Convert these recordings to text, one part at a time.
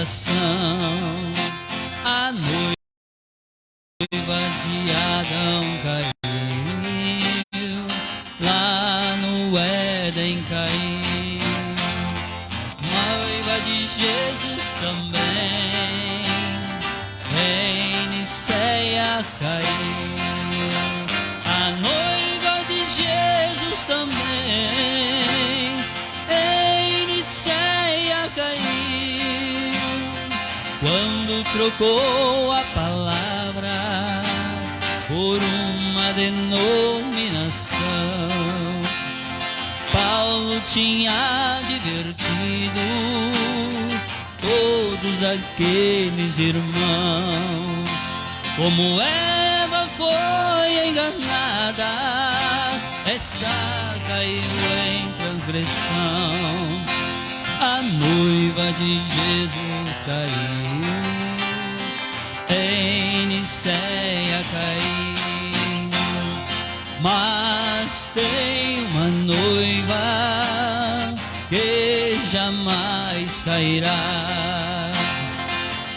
coração. A noiva de Adão caiu, lá no Éden caiu. Noiva de Jesus também, em Niceia caiu. A noiva de Jesus também, em Niceia caiu, quando trocou a palavra por uma denominação. Paulo tinha advertido todos aqueles irmãos, como Eva foi enganada, esta caiu em transgressão. A noiva de Jesus caiu, em Niceia caiu. Mas tem uma noiva que jamais cairá.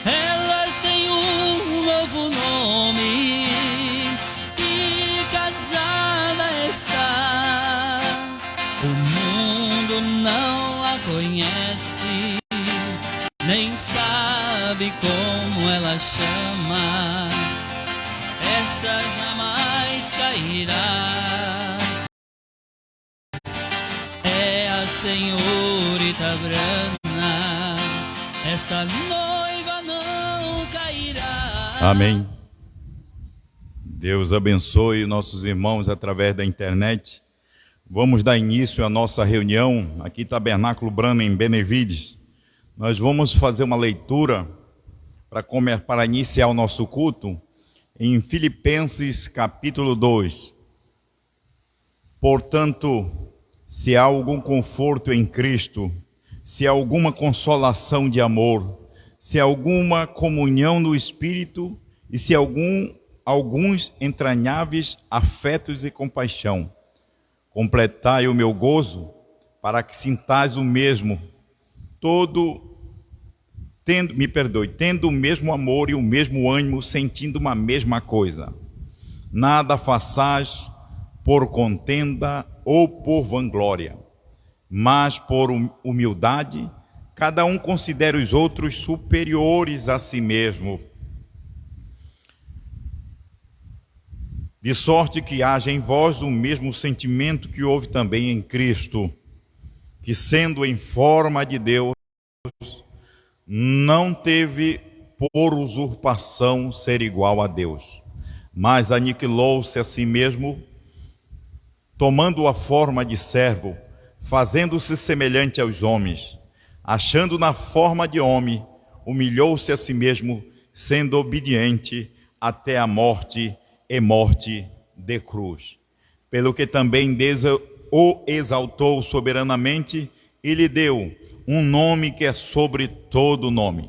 Ela tem um novo nome e casada está. O mundo não a conhece, nem sabe como ela chama. Essa jamais cairá. É a senhorita Brana, esta noiva não cairá. Amém. Deus abençoe nossos irmãos através da internet. Vamos dar início à nossa reunião aqui, Tabernáculo Brana, em Benevides. Nós vamos fazer uma leitura para iniciar o nosso culto em Filipenses capítulo 2. Portanto, se há algum conforto em Cristo, se há alguma consolação de amor, se há alguma comunhão no Espírito e se há alguns entranháveis afetos e compaixão, completai o meu gozo, para que sintais o mesmo, tendo o mesmo amor e o mesmo ânimo, sentindo uma mesma coisa. Nada façais por contenda ou por vanglória, mas por humildade, cada um considere os outros superiores a si mesmo, de sorte que haja em vós o mesmo sentimento que houve também em Cristo, que sendo em forma de Deus, não teve por usurpação ser igual a Deus, mas aniquilou-se a si mesmo, tomando a forma de servo, fazendo-se semelhante aos homens, achando na forma de homem, humilhou-se a si mesmo, sendo obediente até a morte e morte de cruz. Pelo que também Deus o exaltou soberanamente e lhe deu um nome que é sobre todo nome,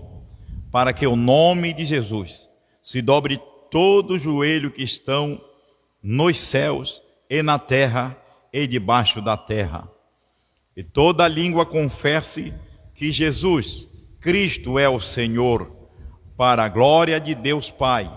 para que o nome de Jesus se dobre todo o joelho que estão nos céus e na terra e debaixo da terra, e toda língua confesse que Jesus Cristo é o Senhor, para a glória de Deus Pai.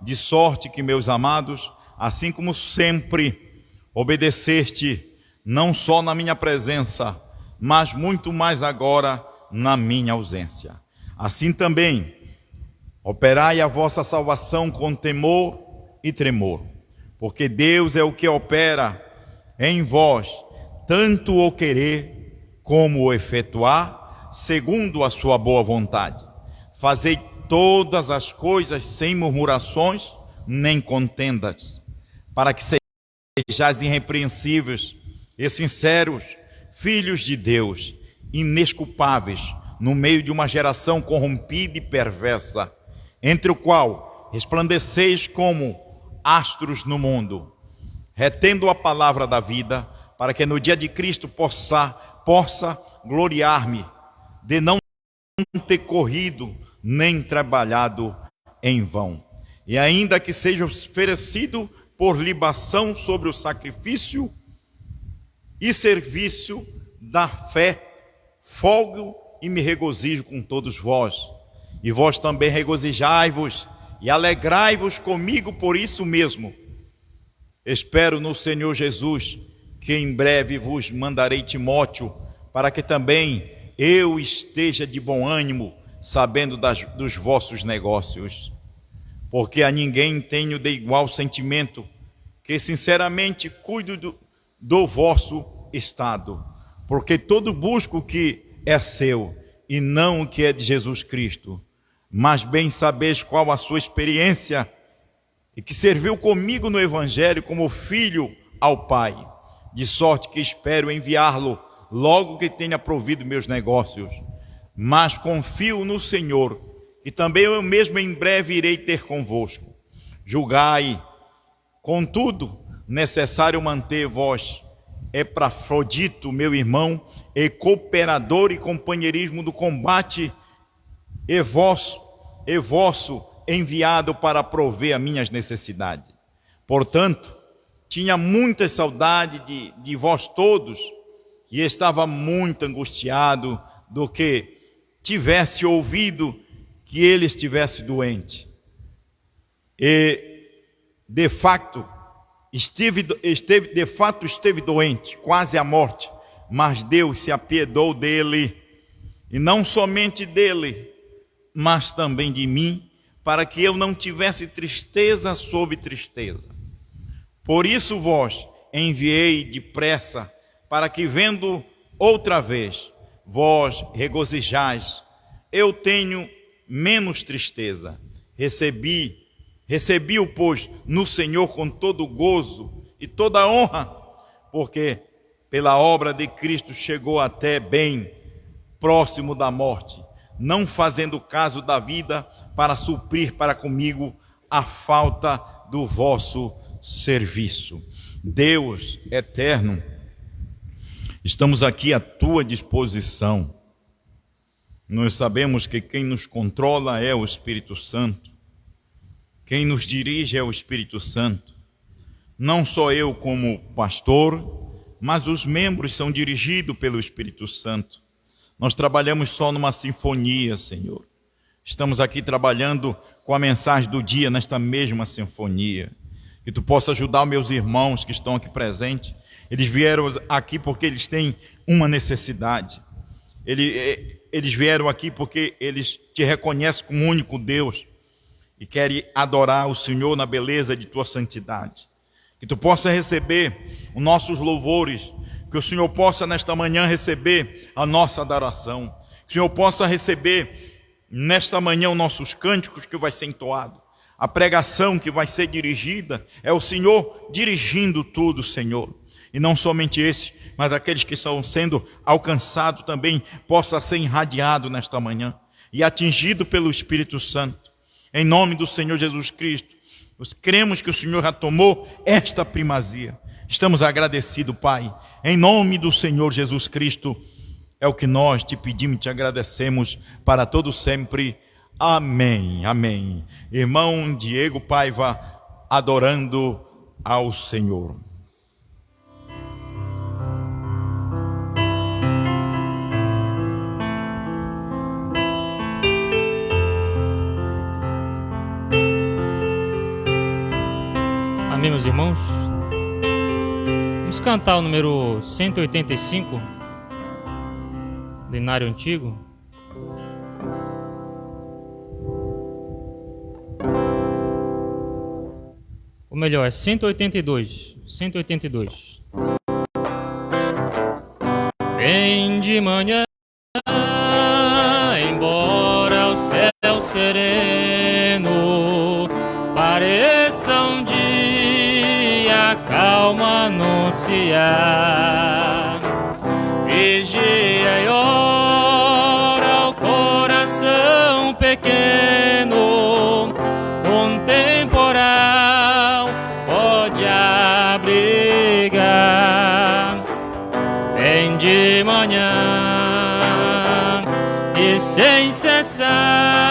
De sorte que, meus amados, assim como sempre obedeceste, não só na minha presença, mas muito mais agora na minha ausência, assim também operai a vossa salvação com temor e tremor, porque Deus é o que opera em vós, tanto o querer como o efetuar, segundo a sua boa vontade. Fazei todas as coisas sem murmurações nem contendas, para que sejais irrepreensíveis e sinceros, filhos de Deus, inesculpáveis, no meio de uma geração corrompida e perversa, entre o qual resplandeceis como astros no mundo, retendo a palavra da vida, para que no dia de Cristo possa gloriar-me de não ter corrido nem trabalhado em vão, e ainda que seja oferecido por libação sobre o sacrifício e serviço da fé, folgo e me regozijo com todos vós, E vós também regozijai-vos e alegrai-vos comigo por isso mesmo. Espero no Senhor Jesus que em breve vos mandarei Timóteo, para que também eu esteja de bom ânimo, sabendo dos vossos negócios. Porque a ninguém tenho de igual sentimento, que sinceramente cuido do vosso estado. Porque todo busca o que é seu, e não o que é de Jesus Cristo. Mas bem sabeis qual a sua experiência, e que serviu comigo no Evangelho como filho ao Pai, de sorte que espero enviá-lo logo que tenha provido meus negócios. Mas confio no Senhor, que também eu mesmo em breve irei ter convosco. Julgai, contudo, necessário manter vós Epafrodito, meu irmão, e cooperador e companheirismo do combate, e vosso enviado para prover as minhas necessidades. Portanto, tinha muita saudade de vós todos, e estava muito angustiado do que tivesse ouvido que ele estivesse doente. E, de fato, esteve doente, quase à morte, mas Deus se apiedou dele, e não somente dele, mas também de mim, para que eu não tivesse tristeza sobre tristeza. Por isso vos enviei depressa, para que vendo outra vez, vós regozijais. Eu tenho menos tristeza. Recebi-o, pois, no Senhor com todo gozo e toda honra, porque pela obra de Cristo chegou até bem próximo da morte, não fazendo caso da vida, para suprir para comigo a falta do vosso serviço. Deus eterno, estamos aqui à tua disposição. Nós sabemos que quem nos controla é o Espírito Santo, quem nos dirige é o Espírito Santo. Não só eu como pastor, mas os membros são dirigidos pelo Espírito Santo. Nós trabalhamos só numa sinfonia, Senhor. Estamos aqui trabalhando com a mensagem do dia nesta mesma sinfonia. Que tu possa ajudar os meus irmãos que estão aqui presentes. Eles vieram aqui porque eles têm uma necessidade. Eles vieram aqui porque eles te reconhecem como único Deus e querem adorar o Senhor na beleza de tua santidade. Que tu possa receber os nossos louvores, que o Senhor possa nesta manhã receber a nossa adoração, que o Senhor possa receber nesta manhã os nossos cânticos que vai ser entoado, a pregação que vai ser dirigida, é o Senhor dirigindo tudo, Senhor. E não somente esses, mas aqueles que estão sendo alcançados também, possa ser irradiado nesta manhã e atingido pelo Espírito Santo. Em nome do Senhor Jesus Cristo, nós cremos que o Senhor já tomou esta primazia. Estamos agradecidos, Pai. Em nome do Senhor Jesus Cristo, é o que nós te pedimos e te agradecemos para todo sempre. Amém, amém. Irmão Diego Paiva, adorando ao Senhor. Amém, meus irmãos? Vamos cantar o número 185 do Inário Antigo. Ou melhor, é 182. 182. Bem de manhã, embora o céu sereno pareça um dia calma anunciar, vigia e ora o coração pequeno, um temporal pode abrigar. Bem de manhã e sem cessar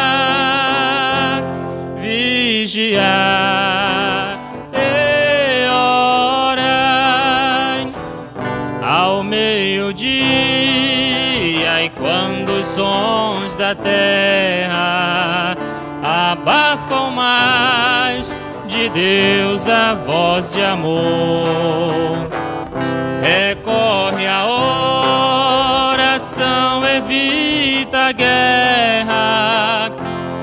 vigiar e orar ao meio-dia, e quando os sons da terra abafam mais de Deus a voz de amor. Recorre a oração, evita a guerra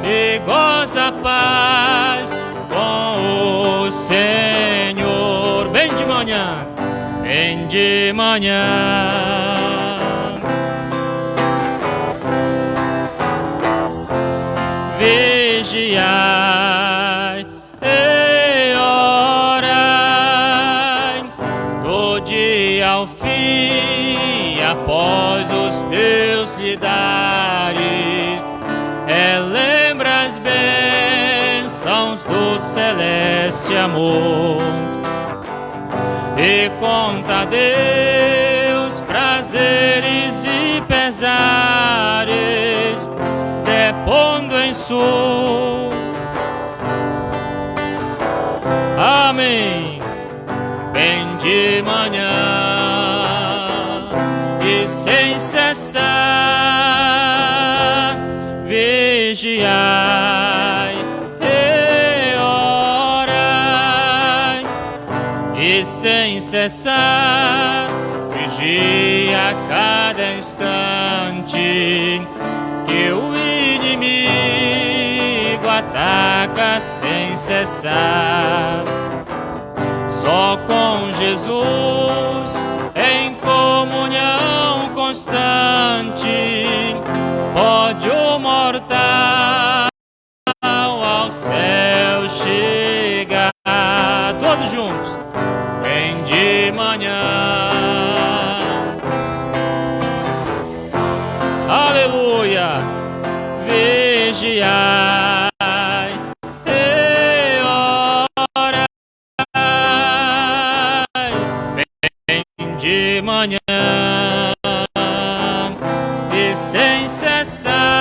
e goza a paz com o Senhor. Bem de manhã, bem de manhã. Vigiai e orai do dia ao fim, após os teus lidares, relembra as bênçãos do celeste amor e conta a Deus prazeres e pesares, depondo em amém, bem de manhã e sem cessar vigiai e orai, e sem cessar vigia a cada instante, que o inimigo ataca sem cessar. Só com Jesus em comunhão constante pode o mortal ao céu chegar. Todos juntos, bem de manhã. Aleluia. Vigiai e orai, bem de manhã e sem cessar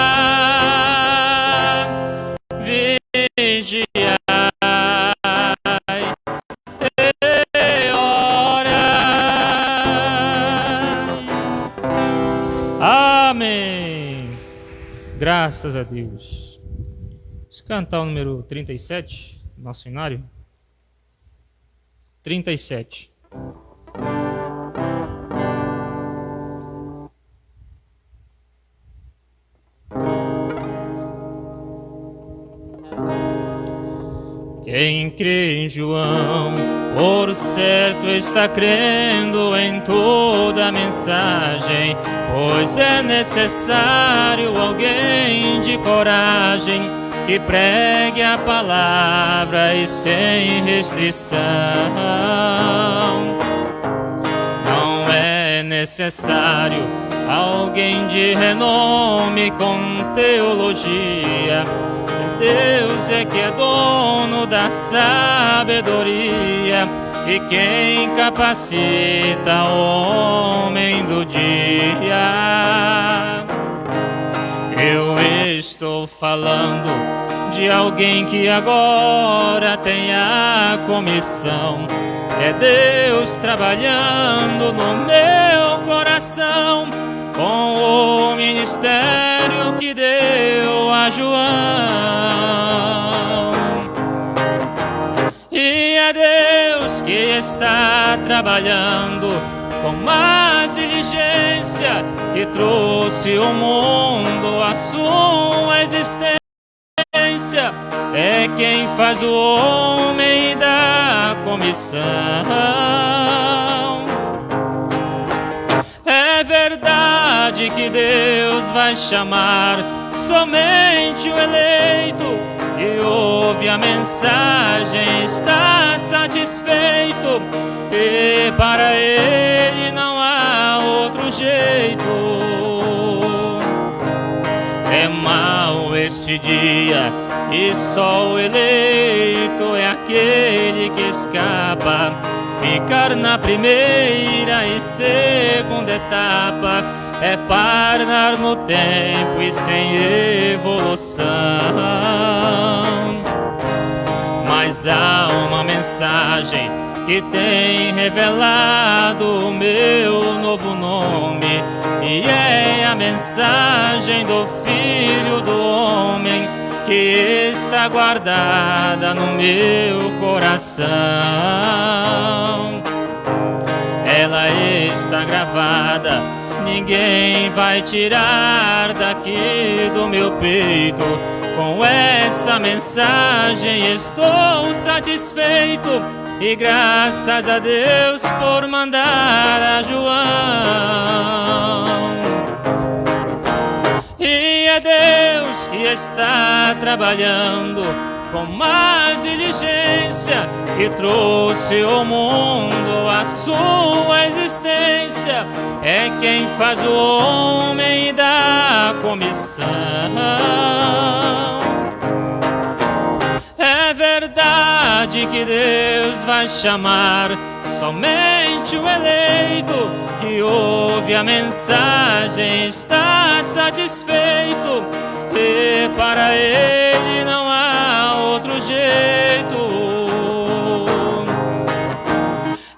vigiai e orai. Amém. Graças a Deus. Vamos cantar o número 37, nosso hinário. 37. Quem crê em João, por certo está crendo em toda a mensagem, pois é necessário alguém de coragem que pregue a palavra e sem restrição. Não é necessário alguém de renome com teologia. Deus é que é dono da sabedoria e quem capacita o homem do dia. Eu estou falando de alguém que agora tem a comissão. É Deus trabalhando no meu coração com o ministério que deu a João. E é Deus que está trabalhando com mais diligência, que trouxe o mundo à sua existência. É quem faz o homem da comissão. É verdade que Deus vai chamar somente o eleito, e ouve a mensagem, está satisfeito, e para ele não há outro jeito. É mau este dia e só o eleito é aquele que escapa. Ficar na primeira e segunda etapa é parar no tempo e sem evolução. Mas há uma mensagem que tem revelado o meu novo nome, e é a mensagem mensagem do Filho do Homem, que está guardada no meu coração. Ela está gravada, ninguém vai tirar daqui do meu peito. Com essa mensagem estou satisfeito, e graças a Deus por mandar a João. E é Deus que está trabalhando com mais diligência, que trouxe ao mundo a sua existência. É quem faz o homem da comissão. É verdade que Deus vai chamar somente o eleito, que ouve a mensagem está satisfeito, e para ele não há outro jeito.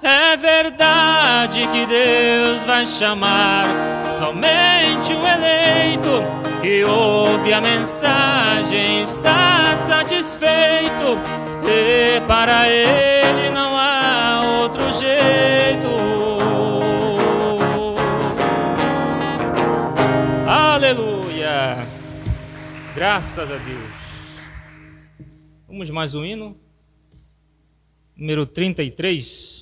É verdade que Deus vai chamar somente o eleito, que ouve a mensagem está satisfeito, e para ele não há outro jeito. Aleluia! Graças a Deus. Vamos mais um hino. Número 33.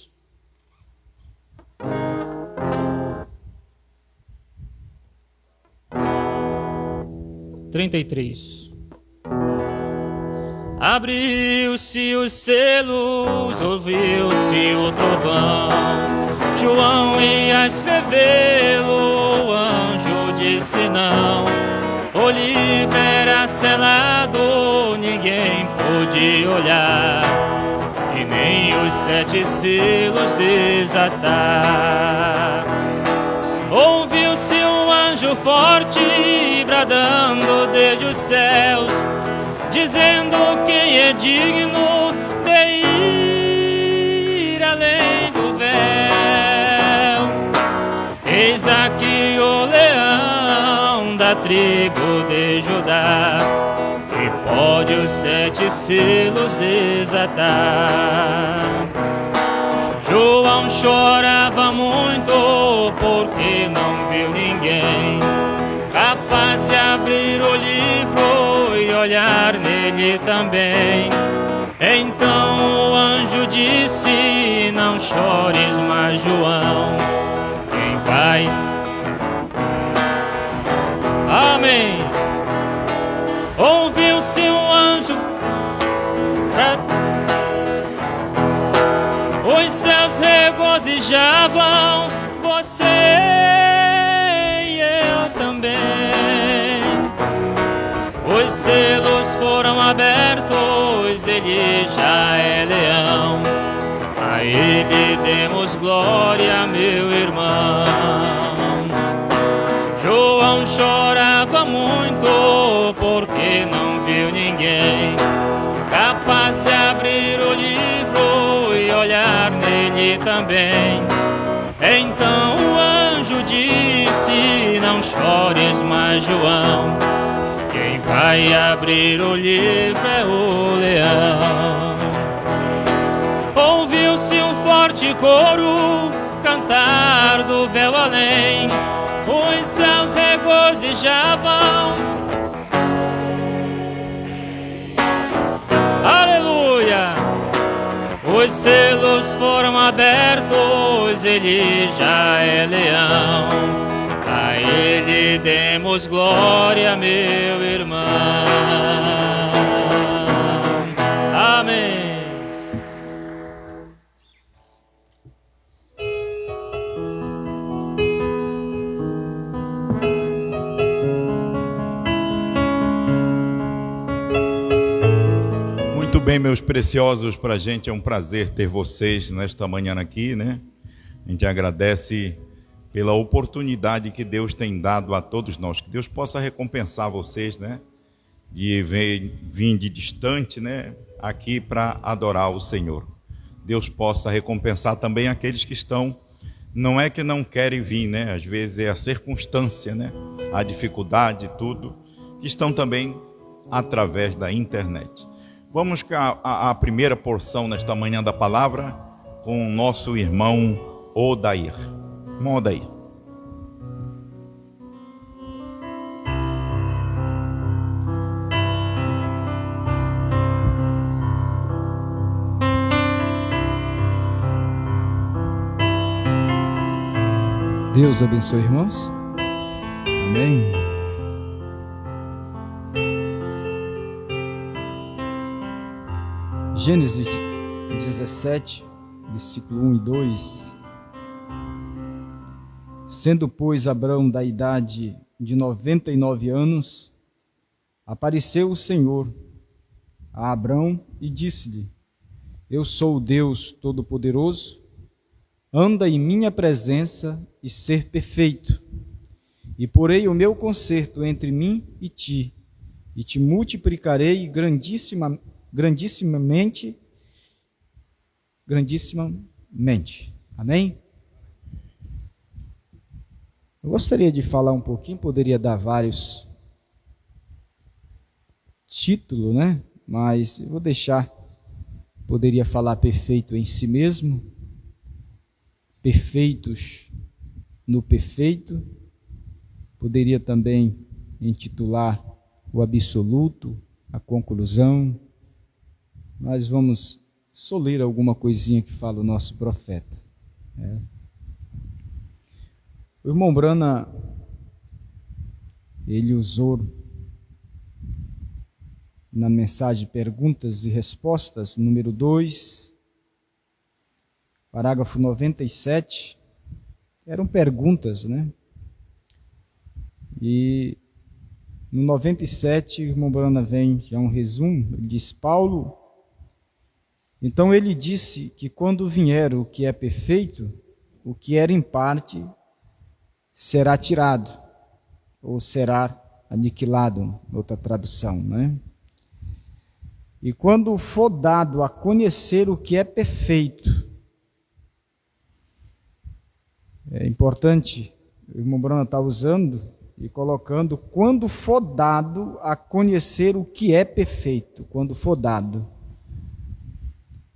Abriu-se os selos, ouviu-se o trovão. João ia escrevê-lo, o anjo disse não. O livro era selado, ninguém pôde olhar, e nem os 7 selos desatar. Ouviu-se um anjo forte bradando desde os céus, dizendo quem é digno de ir além do véu. Eis aqui o leão da tribo de Judá, que pode os 7 selos desatar. João chorava muito porque não viu ninguém capaz de abrir o livro e olhar nele também. Então o anjo disse: não chores mais, João, quem vai? Amém. Ouviu-se um anjo, os céus regozijavam, você e eu também. Os selos foram abertos, ele já é leão. A ele demos glória, meu irmão. João chorava muito porque não viu ninguém capaz de abrir o livro e olhar nele também. Então o anjo disse: não chores mais, João, quem vai abrir o livro é o leão. Ouviu-se um forte coro cantar do véu além, os céus regozijavam. Aleluia! Os selos foram abertos, ele já é leão. A ele demos glória, meu irmão. Amém. Muito bem, meus preciosos, para a gente é um prazer ter vocês nesta manhã aqui, né? A gente agradece pela oportunidade que Deus tem dado a todos nós, que Deus possa recompensar vocês, né? De vir de distante, né? Aqui para adorar o Senhor. Deus possa recompensar também aqueles que estão não é que não querem vir, né? Às vezes é a circunstância, né? A dificuldade, tudo, que estão também através da internet. Vamos à primeira porção nesta manhã da palavra com o nosso irmão Odair. Irmão Odair. Deus abençoe, irmãos. Amém. Gênesis 17, versículo 1 e 2. Sendo, pois, Abrão da idade de 99 anos, apareceu o Senhor a Abrão e disse-lhe: Eu sou o Deus Todo-Poderoso, anda em minha presença e ser perfeito, e porei o meu conserto entre mim e te multiplicarei grandissimamente. Amém? Eu gostaria de falar um pouquinho, poderia dar vários títulos, né? Mas eu vou deixar, poderia falar perfeito em si mesmo, perfeitos no perfeito, poderia também intitular o absoluto, a conclusão, mas vamos só ler alguma coisinha que fala o nosso profeta. O irmão Brana, ele usou na mensagem Perguntas e Respostas, número 2, parágrafo 97, eram perguntas, né? E no 97, o irmão Brana vem, já um resumo, ele diz: Paulo, então ele disse que quando vier o que é perfeito, o que era em parte será tirado, ou será aniquilado, outra tradução, né? E quando for dado a conhecer o que é perfeito, é importante, o irmão Brana está usando e colocando, quando for dado a conhecer o que é perfeito, quando for dado.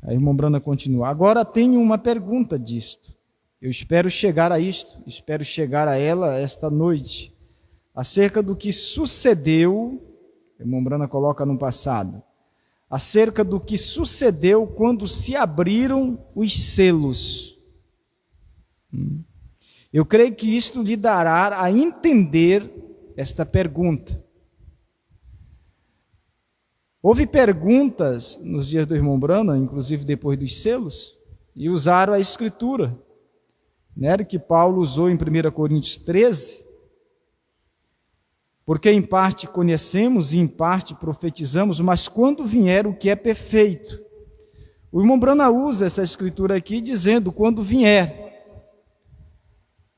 Aí o irmão Brana continua: agora tenho uma pergunta disto, eu espero chegar a isto, espero chegar a ela esta noite, acerca do que sucedeu, o irmão Brana coloca no passado, acerca do que sucedeu quando se abriram os selos. Eu creio que isto lhe dará a entender esta pergunta. Houve perguntas nos dias do irmão Brana, inclusive depois dos selos, e usaram a Escritura, né, que Paulo usou em 1 Coríntios 13, porque em parte conhecemos e em parte profetizamos, mas quando vier o que é perfeito. O irmão Brana usa essa Escritura aqui dizendo quando vier.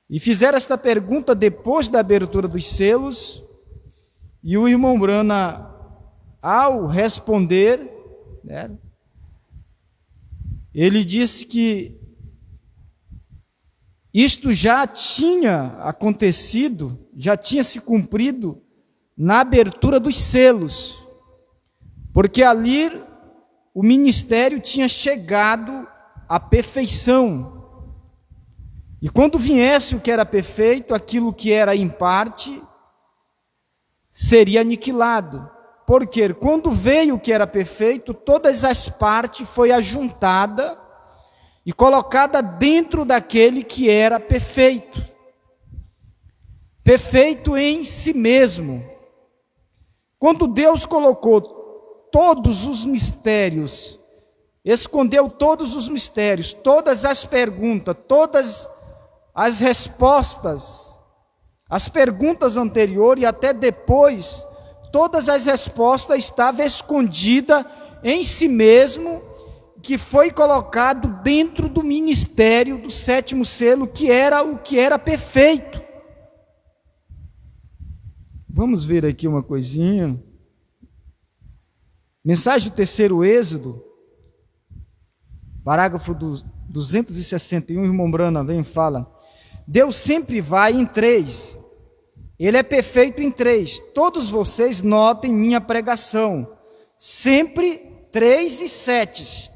E fizeram esta pergunta depois da abertura dos selos, e o irmão Brana, ao responder, né, ele disse que isto já tinha acontecido, já tinha se cumprido na abertura dos selos, porque ali o ministério tinha chegado à perfeição. E quando viesse o que era perfeito, aquilo que era em parte seria aniquilado. Porque quando veio o que era perfeito, todas as partes foi ajuntada e colocada dentro daquele que era perfeito. Perfeito em si mesmo. Quando Deus colocou todos os mistérios, escondeu todos os mistérios, todas as perguntas, todas as respostas, as perguntas anteriores e até depois, todas as respostas estavam escondidas em si mesmo, que foi colocado dentro do ministério do sétimo selo, que era o que era perfeito. Vamos ver aqui uma coisinha. Mensagem do terceiro Êxodo, parágrafo 261, irmão Brana vem e fala: Deus sempre vai em três. Ele é perfeito em três. Todos vocês notem minha pregação. Sempre 3 e 7.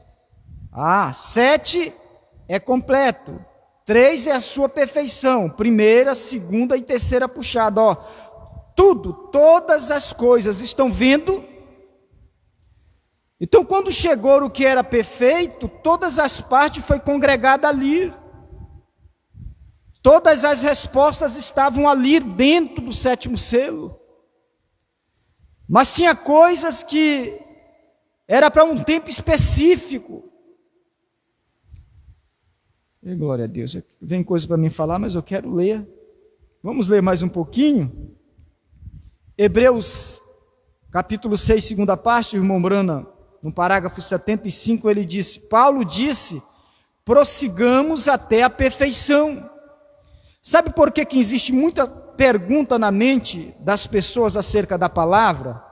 7 é completo. 3 é a sua perfeição. Primeira, segunda e terceira puxada. Todas as coisas estão vendo. Então, quando chegou o que era perfeito, todas as partes foi congregada ali. Todas as respostas estavam ali dentro do sétimo selo. Mas tinha coisas que era para um tempo específico. E glória a Deus. Vem coisa para mim falar, mas eu quero ler. Vamos ler mais um pouquinho. Hebreus, capítulo 6, segunda parte, o irmão Brana, no parágrafo 75, ele disse, Paulo disse, prossigamos até a perfeição. Sabe por que existe muita pergunta na mente das pessoas acerca da palavra?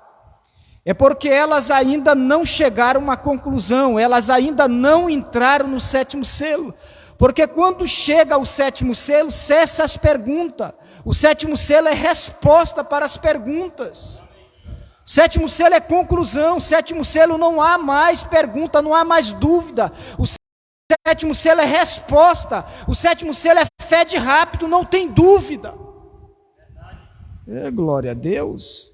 É porque elas ainda não chegaram a uma conclusão, elas ainda não entraram no sétimo selo. Porque quando chega o sétimo selo, cessa as perguntas. O sétimo selo é resposta para as perguntas. Sétimo selo é conclusão, sétimo selo não há mais pergunta, não há mais dúvida. O sétimo selo é resposta, o sétimo selo é fé de rápido, não tem dúvida. Glória a Deus.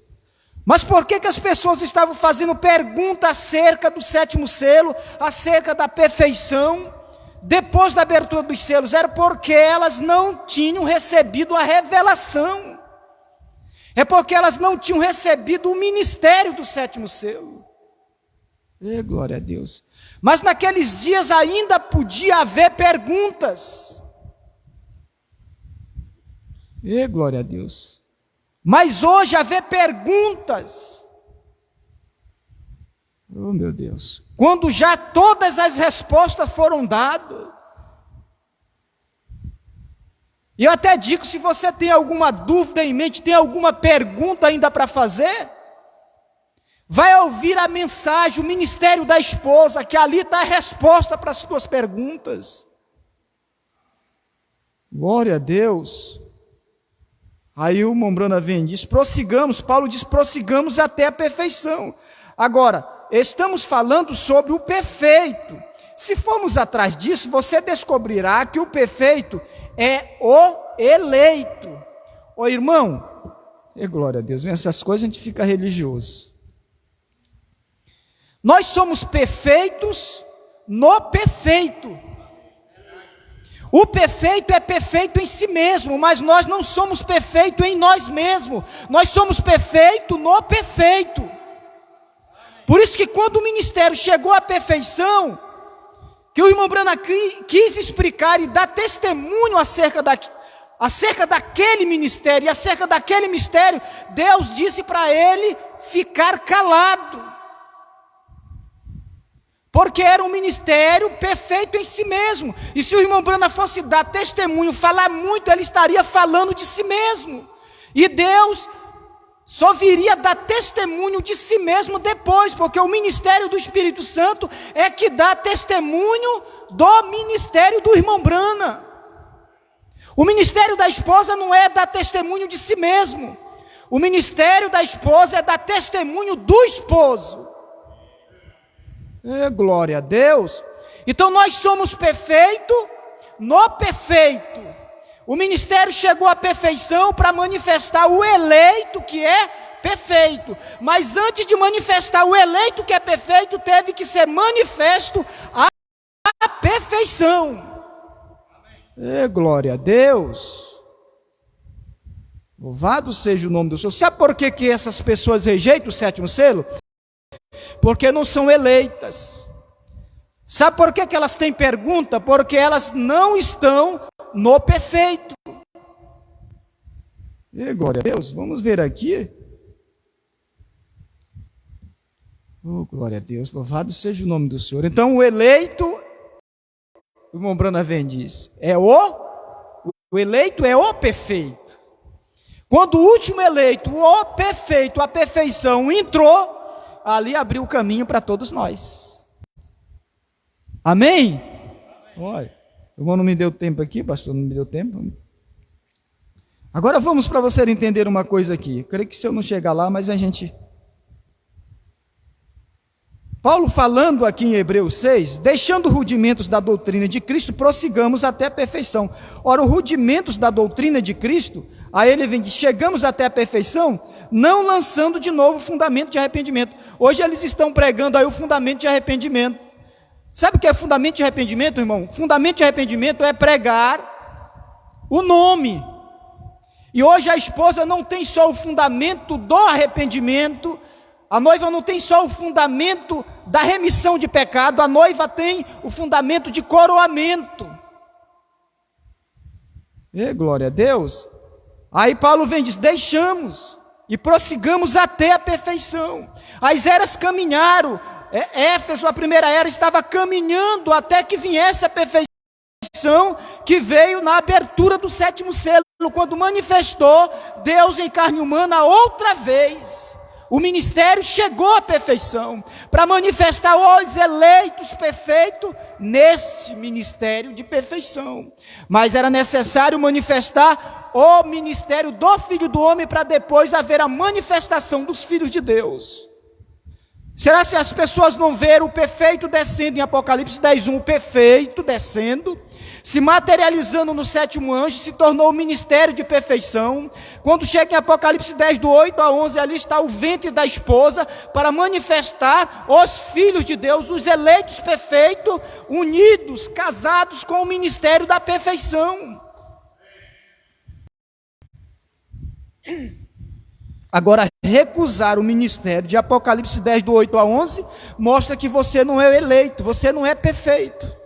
Mas por que as pessoas estavam fazendo pergunta acerca do sétimo selo, acerca da perfeição, depois da abertura dos selos? Era porque elas não tinham recebido a revelação. É porque elas não tinham recebido o ministério do sétimo selo. Glória a Deus. Mas naqueles dias ainda podia haver perguntas. Glória a Deus. Mas hoje haver perguntas. Oh meu Deus. Quando já todas as respostas foram dadas. E eu até digo, se você tem alguma dúvida em mente, tem alguma pergunta ainda para fazer, vai ouvir a mensagem, o ministério da esposa, que ali está a resposta para as suas perguntas. Glória a Deus. Aí o Mombrana vem e diz, prossigamos, Paulo diz, prossigamos até a perfeição. Agora, estamos falando sobre o perfeito. Se formos atrás disso, você descobrirá que o perfeito é o eleito. Ô irmão, glória a Deus, essas coisas a gente fica religioso. Nós somos perfeitos no perfeito. O perfeito é perfeito em si mesmo, mas nós não somos perfeitos em nós mesmos. Nós somos perfeitos no perfeito. Por isso que quando o ministério chegou à perfeição, que o irmão Brana quis explicar e dar testemunho acerca daquele ministério, e acerca daquele mistério, Deus disse para ele ficar calado. Porque era um ministério perfeito em si mesmo. E se o irmão Brana fosse dar testemunho, falar muito, ele estaria falando de si mesmo. E Deus só viria dar testemunho de si mesmo depois, porque o ministério do Espírito Santo é que dá testemunho do ministério do irmão Brana. O ministério da esposa não é dar testemunho de si mesmo. O ministério da esposa é dar testemunho do esposo. Glória a Deus. Então nós somos perfeitos no perfeito. O ministério chegou à perfeição para manifestar o eleito que é perfeito. Mas antes de manifestar o eleito que é perfeito, teve que ser manifesto a perfeição. Glória a Deus. Louvado seja o nome do Senhor. Sabe por que essas pessoas rejeitam o sétimo selo? Porque não são eleitas. Sabe por que elas têm pergunta? Porque elas não estão no perfeito. Glória a Deus, vamos ver aqui. Glória a Deus, louvado seja o nome do Senhor. Então o eleito, o irmão Brana vem e diz, o eleito é o perfeito. Quando o último eleito, o perfeito, a perfeição entrou, ali abriu o caminho para todos nós. Amém? Olha, o irmão não me deu tempo aqui, pastor, não me deu tempo. Agora vamos para você entender uma coisa aqui. Eu creio que se eu não chegar lá, mas a gente... Paulo falando aqui em Hebreus 6, deixando rudimentos da doutrina de Cristo, prossigamos até a perfeição. Ora, os rudimentos da doutrina de Cristo, a ele vem de chegamos até a perfeição, não lançando de novo o fundamento de arrependimento. Hoje eles estão pregando aí o fundamento de arrependimento. Sabe o que é fundamento de arrependimento, irmão? Fundamento de arrependimento é pregar o nome. E hoje a esposa não tem só o fundamento do arrependimento, a noiva não tem só o fundamento da remissão de pecado, a noiva tem o fundamento de coroamento. Glória a Deus. Aí Paulo vem e diz, deixamos e prossigamos até a perfeição. As eras caminharam, Éfeso, a primeira era, estava caminhando até que viesse a perfeição, que veio na abertura do 7º selo, quando manifestou Deus em carne humana outra vez. O ministério chegou à perfeição, para manifestar os eleitos perfeitos neste ministério de perfeição. Mas era necessário manifestar o ministério do Filho do Homem, para depois haver a manifestação dos filhos de Deus. Será se as pessoas não verem o perfeito descendo em Apocalipse 10:1, o perfeito descendo, se materializando no 7º anjo, se tornou o ministério de perfeição. Quando chega em Apocalipse 10, do 8 a 11, ali está o ventre da esposa, para manifestar os filhos de Deus, os eleitos perfeitos, unidos, casados com o ministério da perfeição. Agora, recusar o ministério de Apocalipse 10, do 8 a 11, mostra que você não é eleito, você não é perfeito.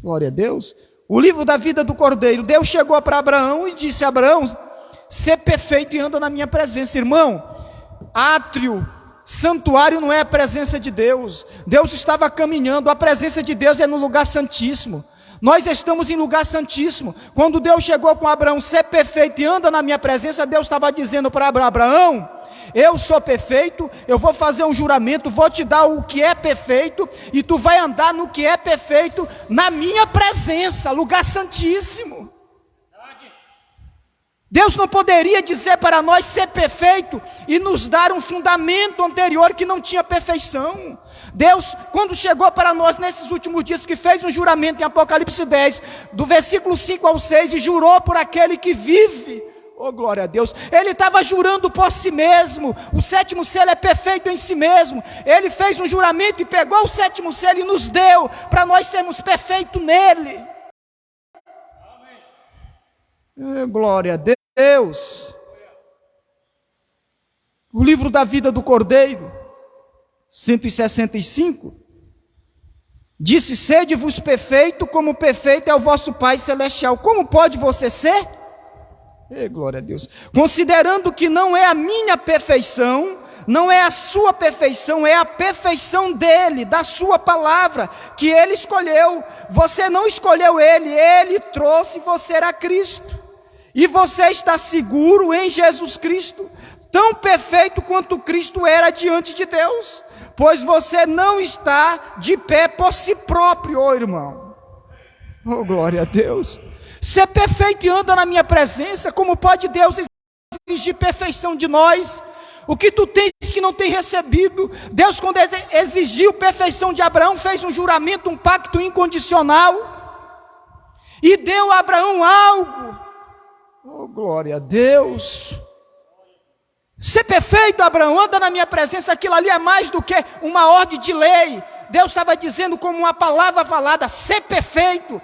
Glória a Deus. O livro da vida do Cordeiro, Deus chegou para Abraão e disse a Abraão, ser perfeito e anda na minha presença. Irmão, átrio, santuário não é a presença de Deus. Deus estava caminhando, a presença de Deus é no lugar santíssimo. Nós estamos em lugar santíssimo. Quando Deus chegou com Abraão, ser perfeito e anda na minha presença, Deus estava dizendo para Abraão, eu sou perfeito, eu vou fazer um juramento, vou te dar o que é perfeito, e tu vai andar no que é perfeito, na minha presença, lugar santíssimo. Deus não poderia dizer para nós ser perfeito, e nos dar um fundamento anterior que não tinha perfeição. Deus, quando chegou para nós nesses últimos dias, que fez um juramento em Apocalipse 10, do versículo 5 ao 6, e jurou por aquele que vive, oh glória a Deus, ele estava jurando por si mesmo. O 7º selo é perfeito em si mesmo. Ele fez um juramento e pegou o 7º selo e nos deu, para nós sermos perfeitos nele. Oh, glória a Deus. O livro da vida do Cordeiro, 165, disse, sede-vos perfeito, como perfeito é o vosso Pai Celestial. Como pode você ser? Glória a Deus. Considerando que não é a minha perfeição, não é a sua perfeição, é a perfeição dele, da sua palavra, que ele escolheu. Você não escolheu ele trouxe você a Cristo. E você está seguro em Jesus Cristo, tão perfeito quanto Cristo era diante de Deus. Pois você não está de pé por si próprio, oh irmão. Oh glória a Deus. Ser perfeito e anda na minha presença. Como pode Deus exigir perfeição de nós? O que tu tens que não tem recebido? Deus, quando exigiu perfeição de Abraão, fez um juramento, um pacto incondicional, e deu a Abraão algo. Oh glória a Deus. Ser perfeito, Abraão, anda na minha presença. Aquilo ali é mais do que uma ordem de lei. Deus estava dizendo como uma palavra falada, ser perfeito.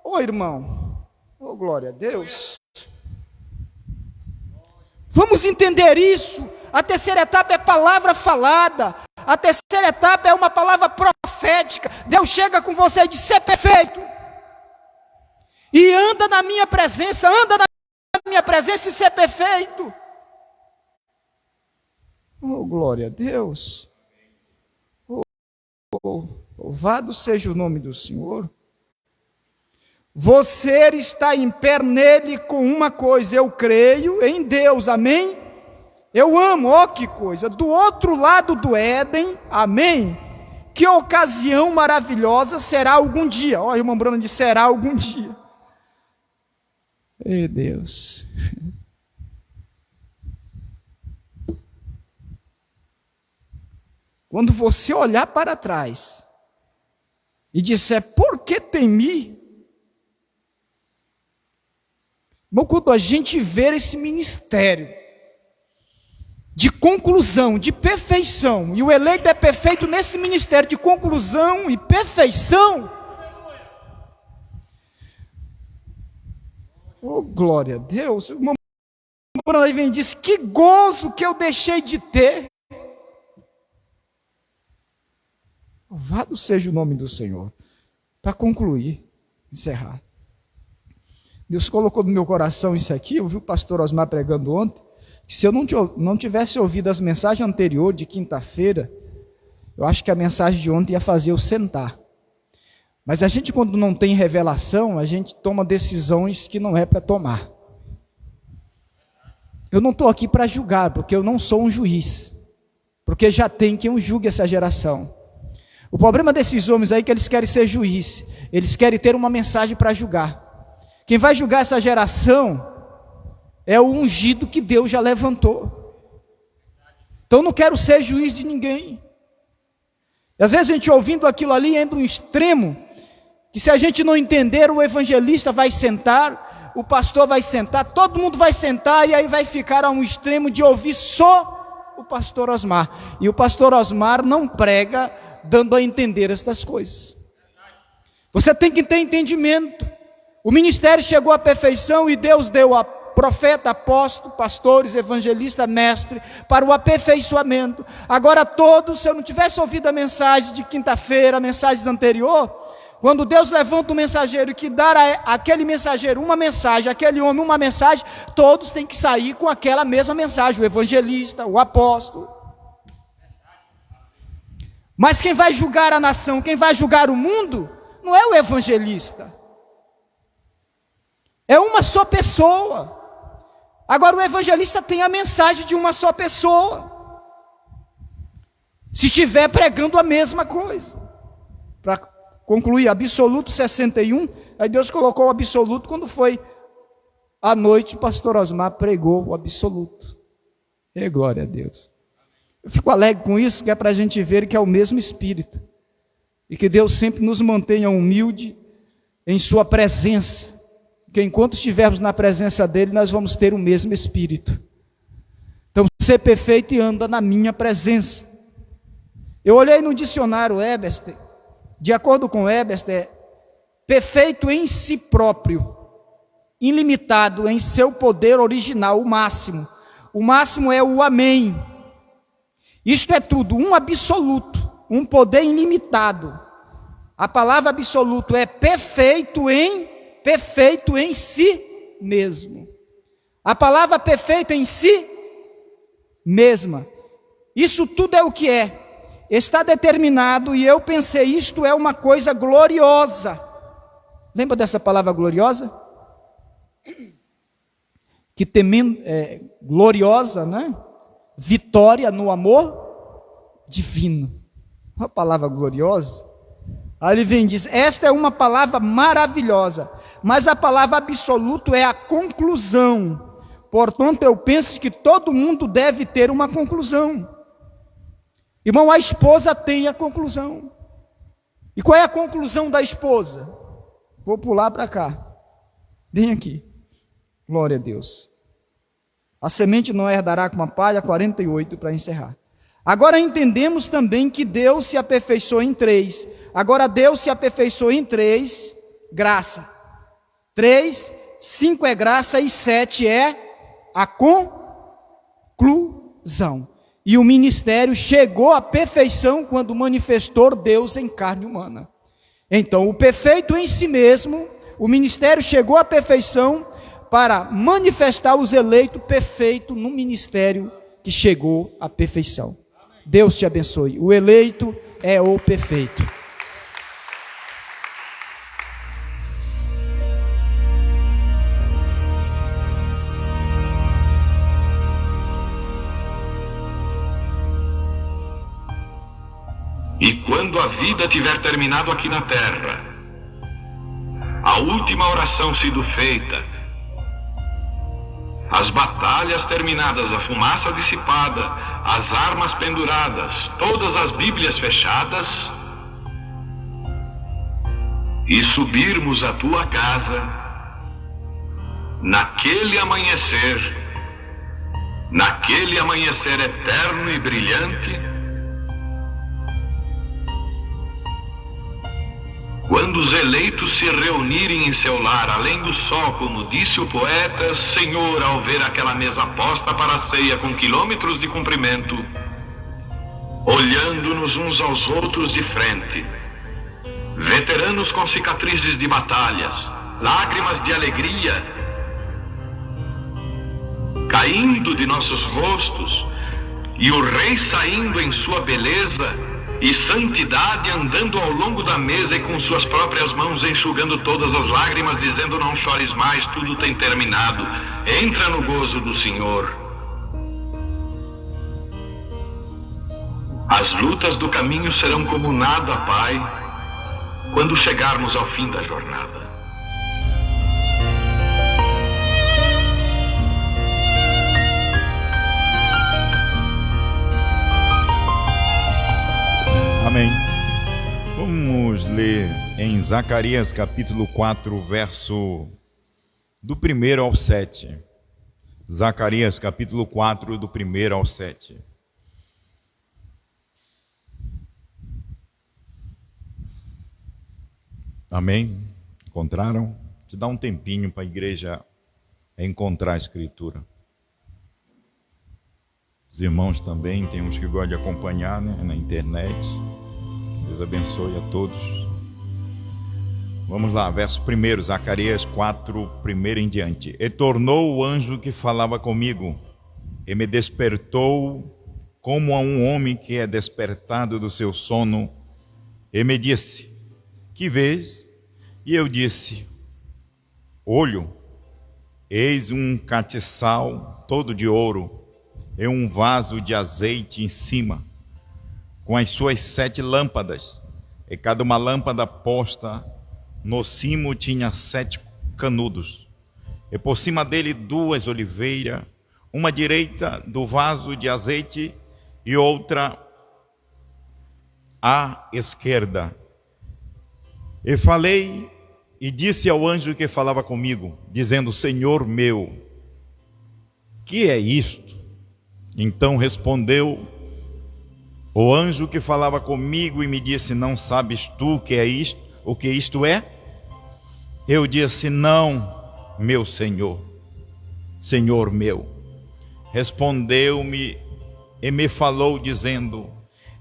Oh irmão, oh glória a Deus. Vamos entender isso. A terceira etapa é palavra falada. A terceira etapa é uma palavra profética. Deus chega com você e diz, ser perfeito. E anda na minha presença, anda na minha presença e ser perfeito. Oh, glória a Deus. Oh, louvado seja o nome do Senhor. Você está em pé nele com uma coisa, eu creio em Deus, amém? Eu amo, ó que coisa, do outro lado do Éden, amém? Que ocasião maravilhosa será algum dia. Ó, irmão Bruno disse, será algum dia. Ei, Deus. Quando você olhar para trás e disser, por que temi? Bom, quando a gente ver esse ministério de conclusão, de perfeição, e o eleito é perfeito nesse ministério de conclusão e perfeição, oh, glória a Deus. O irmão Bruno vem e diz, que gozo que eu deixei de ter. Louvado seja o nome do Senhor. Para concluir, encerrar. Deus colocou no meu coração isso aqui, eu vi o pastor Osmar pregando ontem, que se eu não tivesse ouvido as mensagens anteriores de quinta-feira, eu acho que a mensagem de ontem ia fazer eu sentar. Mas a gente, quando não tem revelação, a gente toma decisões que não é para tomar. Eu não estou aqui para julgar, porque eu não sou um juiz, porque já tem quem julgue essa geração. O problema desses homens aí é que eles querem ser juiz, eles querem ter uma mensagem para julgar. Quem vai julgar essa geração é o ungido que Deus já levantou. Então eu não quero ser juiz de ninguém. E às vezes a gente ouvindo aquilo ali entra um extremo, que se a gente não entender, o evangelista vai sentar, o pastor vai sentar, todo mundo vai sentar, e aí vai ficar a um extremo de ouvir só o pastor Osmar. E o pastor Osmar não prega dando a entender estas coisas. Você tem que ter entendimento. O ministério chegou à perfeição e Deus deu a profeta, apóstolo, pastores, evangelista, mestre, para o aperfeiçoamento. Agora todos, se eu não tivesse ouvido a mensagem de quinta-feira, a mensagem anterior, quando Deus levanta um mensageiro que dá àquele mensageiro uma mensagem, aquele homem uma mensagem, todos têm que sair com aquela mesma mensagem, o evangelista, o apóstolo. Mas quem vai julgar a nação, quem vai julgar o mundo, não é o evangelista. É uma só pessoa. Agora o evangelista tem a mensagem de uma só pessoa. Se estiver pregando a mesma coisa. Para concluir, absoluto 61, aí Deus colocou o absoluto quando foi à noite, o pastor Osmar pregou o absoluto. E glória a Deus. Eu fico alegre com isso, que é para a gente ver que é o mesmo Espírito. E que Deus sempre nos mantenha humilde em sua presença. Que enquanto estivermos na presença dele, nós vamos ter o mesmo Espírito. Então, ser perfeito e anda na minha presença. Eu olhei no dicionário Webster, de acordo com Webster, perfeito em si próprio, ilimitado em seu poder original, o máximo. O máximo é o amém. Isto é tudo, um absoluto, um poder ilimitado. A palavra absoluto é perfeito em si mesmo. A palavra perfeita em si mesma. Isso tudo é o que é. Está determinado, e eu pensei, isto é uma coisa gloriosa. Lembra dessa palavra gloriosa? Que temendo, gloriosa, né? Vitória no amor divino. Uma palavra gloriosa. Aí ele vem e diz, esta é uma palavra maravilhosa, mas a palavra absoluto é a conclusão. Portanto, eu penso que todo mundo deve ter uma conclusão. Irmão, a esposa tem a conclusão. E qual é a conclusão da esposa? Vou pular para cá. Bem aqui. Glória a Deus. A semente não herdará com a palha, 48 para encerrar. Agora entendemos também que Deus se aperfeiçoou em 3. Agora Deus se aperfeiçoou em 3, graça. 3, 5 é graça e 7 é a conclusão. E o ministério chegou à perfeição quando manifestou Deus em carne humana. Então, o perfeito em si mesmo, o ministério chegou à perfeição para manifestar os eleitos perfeitos no ministério que chegou à perfeição. Deus te abençoe. O eleito é o perfeito. E quando a vida tiver terminado aqui na terra, a última oração sido feita, as batalhas terminadas, a fumaça dissipada, as armas penduradas, todas as Bíblias fechadas, e subirmos à tua casa naquele amanhecer eterno e brilhante, quando os eleitos se reunirem em seu lar, além do sol, como disse o poeta, Senhor, ao ver aquela mesa posta para a ceia com quilômetros de comprimento, olhando-nos uns aos outros de frente, veteranos com cicatrizes de batalhas, lágrimas de alegria caindo de nossos rostos, e o Rei saindo em sua beleza e santidade, andando ao longo da mesa e com suas próprias mãos enxugando todas as lágrimas, dizendo: não chores mais, tudo tem terminado, entra no gozo do Senhor. As lutas do caminho serão como nada, Pai, quando chegarmos ao fim da jornada. Amém. Vamos ler em Zacarias capítulo 4, verso do 1 ao 7. Zacarias capítulo 4, do 1 ao 7. Amém? Encontraram? Te dá um tempinho para a igreja encontrar a escritura. Os irmãos também, tem uns que gostam de acompanhar, né, na internet. Deus abençoe a todos. Vamos lá, verso 1, Zacarias 4, 1 em diante. E tornou o anjo que falava comigo, e me despertou como a um homem que é despertado do seu sono, e me disse: que vês? E eu disse: olho, eis um castiçal todo de ouro, e um vaso de azeite em cima, com as suas 7 lâmpadas, e cada uma lâmpada posta no cimo tinha 7 canudos, e por cima dele 2 oliveiras, uma à direita do vaso de azeite e outra à esquerda. E falei e disse ao anjo que falava comigo, dizendo: Senhor meu, que é isto? Então respondeu o anjo que falava comigo e me disse: não sabes tu que é isto, o que isto é? Eu disse: não, meu Senhor, Senhor meu. Respondeu-me e me falou dizendo: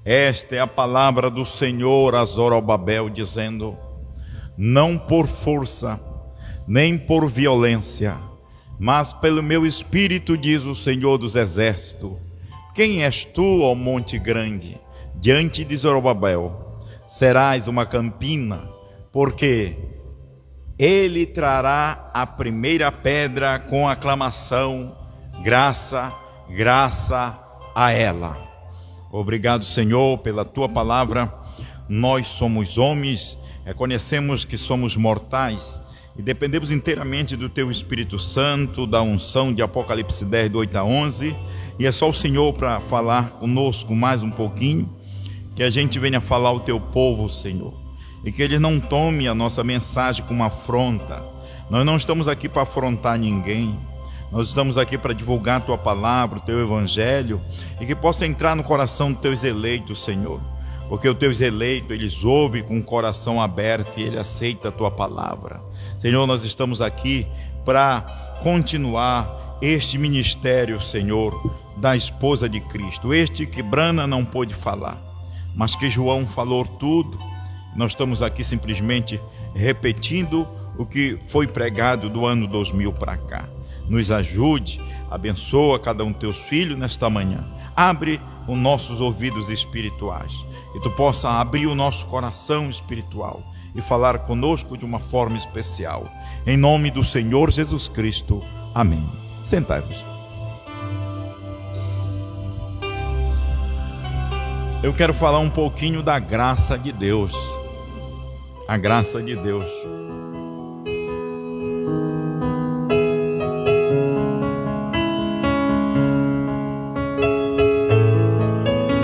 esta é a palavra do Senhor a Zorobabel, dizendo: não por força, nem por violência, mas pelo meu espírito, diz o Senhor dos exércitos. Quem és tu, ó monte grande? Diante de Zorobabel serás uma campina, porque ele trará a primeira pedra com aclamação, graça, graça a ela. Obrigado, Senhor, pela tua palavra. Nós somos homens, reconhecemos que somos mortais e dependemos inteiramente do teu Espírito Santo, da unção de Apocalipse 10, do 8 a 11, e é só o Senhor para falar conosco mais um pouquinho, que a gente venha falar ao teu povo, Senhor, e que ele não tome a nossa mensagem como afronta. Nós não estamos aqui para afrontar ninguém, nós estamos aqui para divulgar a tua palavra, o teu evangelho, e que possa entrar no coração dos teus eleitos, Senhor, porque os teus eleitos, eles ouvem com o coração aberto e ele aceita a tua palavra. Senhor, nós estamos aqui para continuar este ministério, Senhor, da esposa de Cristo, este que Brana não pôde falar, mas que João falou tudo. Nós estamos aqui simplesmente repetindo o que foi pregado do ano 2000 para cá. Nos ajude, abençoa cada um de teus filhos nesta manhã. Abre os nossos ouvidos espirituais e tu possa abrir o nosso coração espiritual e falar conosco de uma forma especial. Em nome do Senhor Jesus Cristo. Amém. Sentai-vos. Eu quero falar um pouquinho da graça de Deus. A graça de Deus.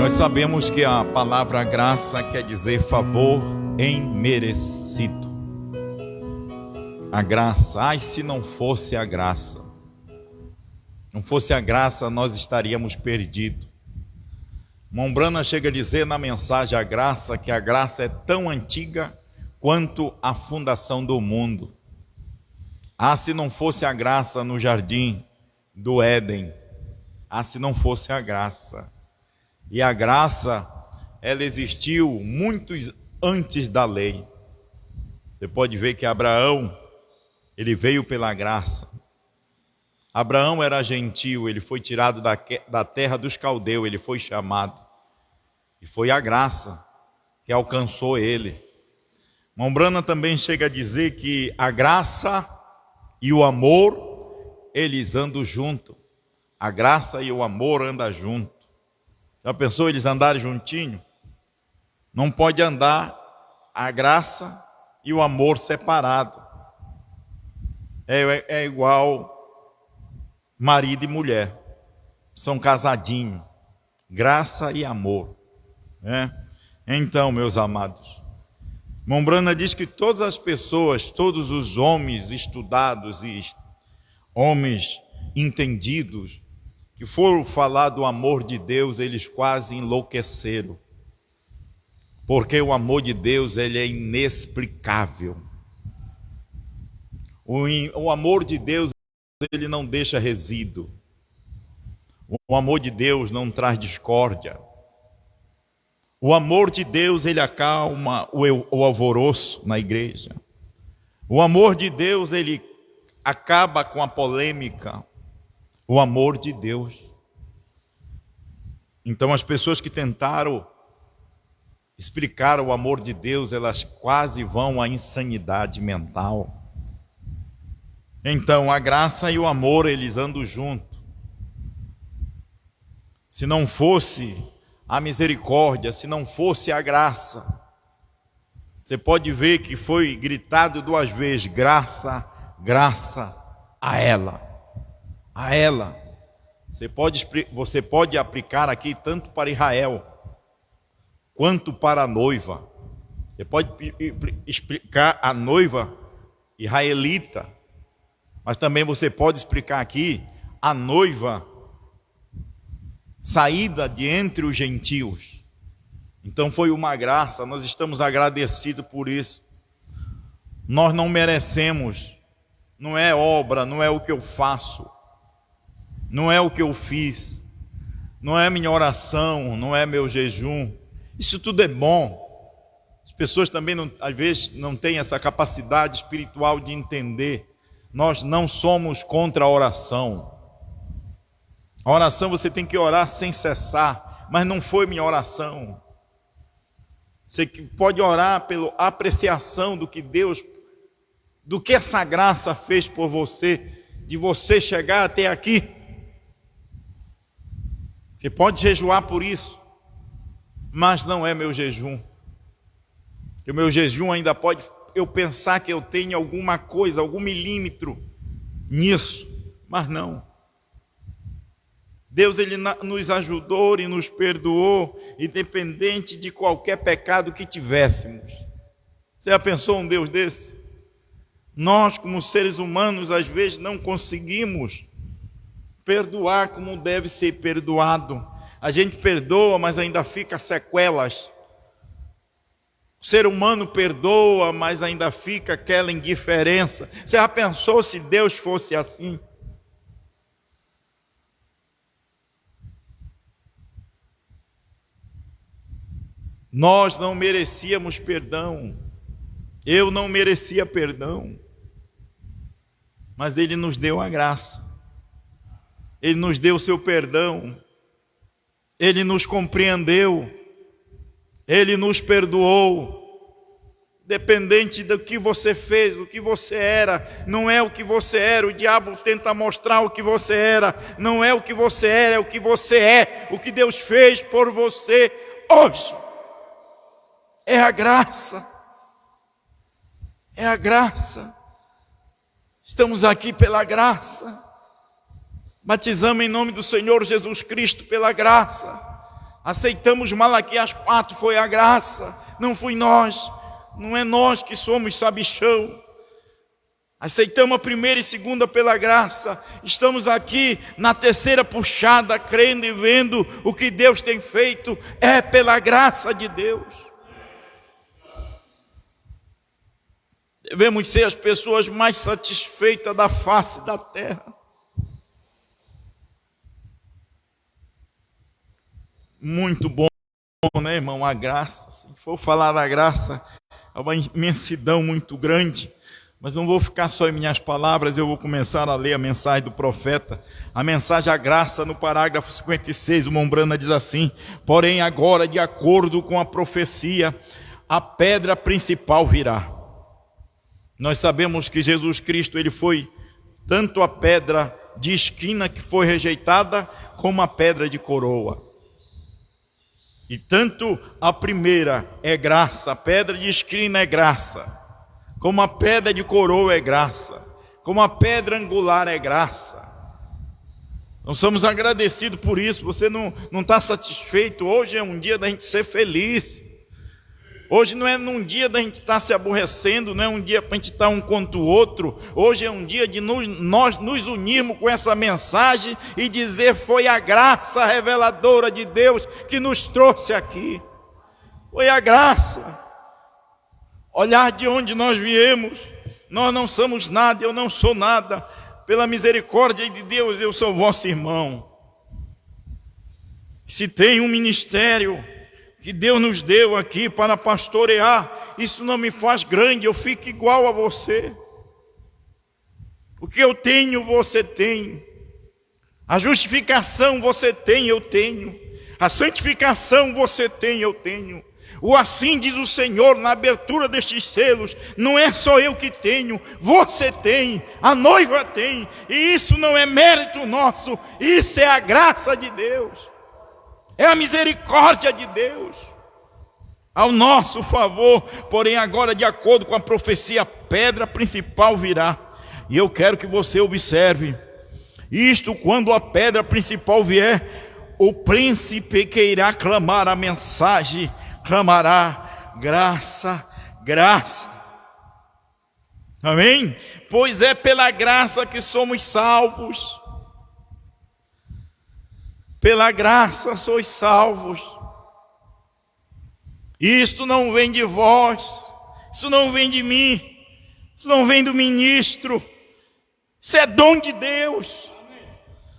Nós sabemos que a palavra graça quer dizer favor imerecido. A graça, ai, se não fosse a graça, não fosse a graça, nós estaríamos perdidos. Mombrana chega a dizer na mensagem a graça, que a graça é tão antiga quanto a fundação do mundo. Ah, se não fosse a graça no jardim do Éden, ah, se não fosse a graça. E a graça, ela existiu muito antes da lei. Você pode ver que Abraão, ele veio pela graça. Abraão era gentil, ele foi tirado da terra dos caldeus, ele foi chamado. E foi a graça que alcançou ele. Mombrana também chega a dizer que a graça e o amor, eles andam juntos. A graça e o amor andam juntos. Já pensou eles andarem juntinho? Não pode andar a graça e o amor separado. É igual marido e mulher. São casadinhos. Graça e amor. Então, meus amados, Mombrana diz que todas as pessoas, todos os homens estudados e homens entendidos, que foram falar do amor de Deus, eles quase enlouqueceram. Porque o amor de Deus, ele é inexplicável. O amor de Deus, ele não deixa resíduo. O amor de Deus não traz discórdia. O amor de Deus, ele acalma o alvoroço na igreja. O amor de Deus, ele acaba com a polêmica. O amor de Deus. Então as pessoas que tentaram explicar o amor de Deus, elas quase vão à insanidade mental. Então a graça e o amor, eles andam juntos. Se não fosse a misericórdia, se não fosse a graça, você pode ver que foi gritado 2 vezes, graça, graça a ela. A ela. Você pode aplicar aqui tanto para Israel, quanto para a noiva. Você pode explicar a noiva israelita, mas também você pode explicar aqui a noiva saída de entre os gentios. Então foi uma graça, nós estamos agradecidos por isso. Nós não merecemos, não é obra, não é o que eu faço, não é o que eu fiz, não é minha oração, não é meu jejum. Isso tudo é bom. As pessoas também, às vezes, não têm essa capacidade espiritual de entender. Nós não somos contra a oração. A oração você tem que orar sem cessar, mas não foi minha oração. Você pode orar pela apreciação do que Deus, do que essa graça fez por você, de você chegar até aqui. Você pode jejuar por isso, mas não é meu jejum. O meu jejum ainda pode eu pensar que eu tenho alguma coisa, algum milímetro nisso, mas não. Deus, ele nos ajudou e nos perdoou, independente de qualquer pecado que tivéssemos. Você já pensou um Deus desse? Nós, como seres humanos, às vezes não conseguimos perdoar como deve ser perdoado. A gente perdoa, mas ainda fica sequelas. O ser humano perdoa, mas ainda fica aquela indiferença. Você já pensou se Deus fosse assim? Nós não merecíamos perdão. Eu não merecia perdão. Mas Ele nos deu a graça. Ele nos deu o seu perdão. Ele nos compreendeu. Ele nos perdoou. Dependente do que você fez, o que você era, não é o que você era. O diabo tenta mostrar o que você era. Não é o que você era, é o que você é. O que Deus fez por você hoje. É a graça. É a graça. Estamos aqui pela graça. Batizamos em nome do Senhor Jesus Cristo pela graça. Aceitamos Malaquias 4, foi a graça, não fui nós, não é nós que somos sabichão. Aceitamos a primeira e segunda pela graça. Estamos aqui na terceira puxada, crendo e vendo o que Deus tem feito, é pela graça de Deus. Devemos ser as pessoas mais satisfeitas da face da terra. Muito bom, né, irmão? A graça. Se for falar da graça, é uma imensidão muito grande. Mas não vou ficar só em minhas palavras, eu vou começar a ler a mensagem do profeta. A mensagem à graça, no parágrafo 56, o Mombrana diz assim: porém agora, de acordo com a profecia, a pedra principal virá. Nós sabemos que Jesus Cristo, ele foi tanto a pedra de esquina que foi rejeitada, como a pedra de coroa. E tanto a primeira é graça, a pedra de esquina é graça, como a pedra de coroa é graça, como a pedra angular é graça. Nós somos agradecidos por isso. Você não está satisfeito? Hoje é um dia da gente ser feliz. Hoje não é um dia da gente estar se aborrecendo, não é um dia para a gente estar um contra o outro. Hoje é um dia de nós nos unirmos com essa mensagem e dizer: foi a graça reveladora de Deus que nos trouxe aqui. Foi a graça. Olhar de onde nós viemos. Nós não somos nada, eu não sou nada. Pela misericórdia de Deus, eu sou vosso irmão. Se tem um ministério que Deus nos deu aqui para pastorear, isso não me faz grande, eu fico igual a você. O que eu tenho, você tem. A justificação você tem, eu tenho. A santificação você tem, eu tenho. O assim diz o Senhor na abertura destes selos: não é só eu que tenho, você tem, a noiva tem. E isso não é mérito nosso, isso é a graça de Deus, é a misericórdia de Deus ao nosso favor. Porém agora, de acordo com a profecia, a pedra principal virá. E eu quero que você observe isto: quando a pedra principal vier, o príncipe que irá clamar a mensagem clamará: graça, graça. Amém? Pois é pela graça que somos salvos. Pela graça sois salvos. Isto não vem de vós, isso não vem de mim, isso não vem do ministro, isso é dom de Deus.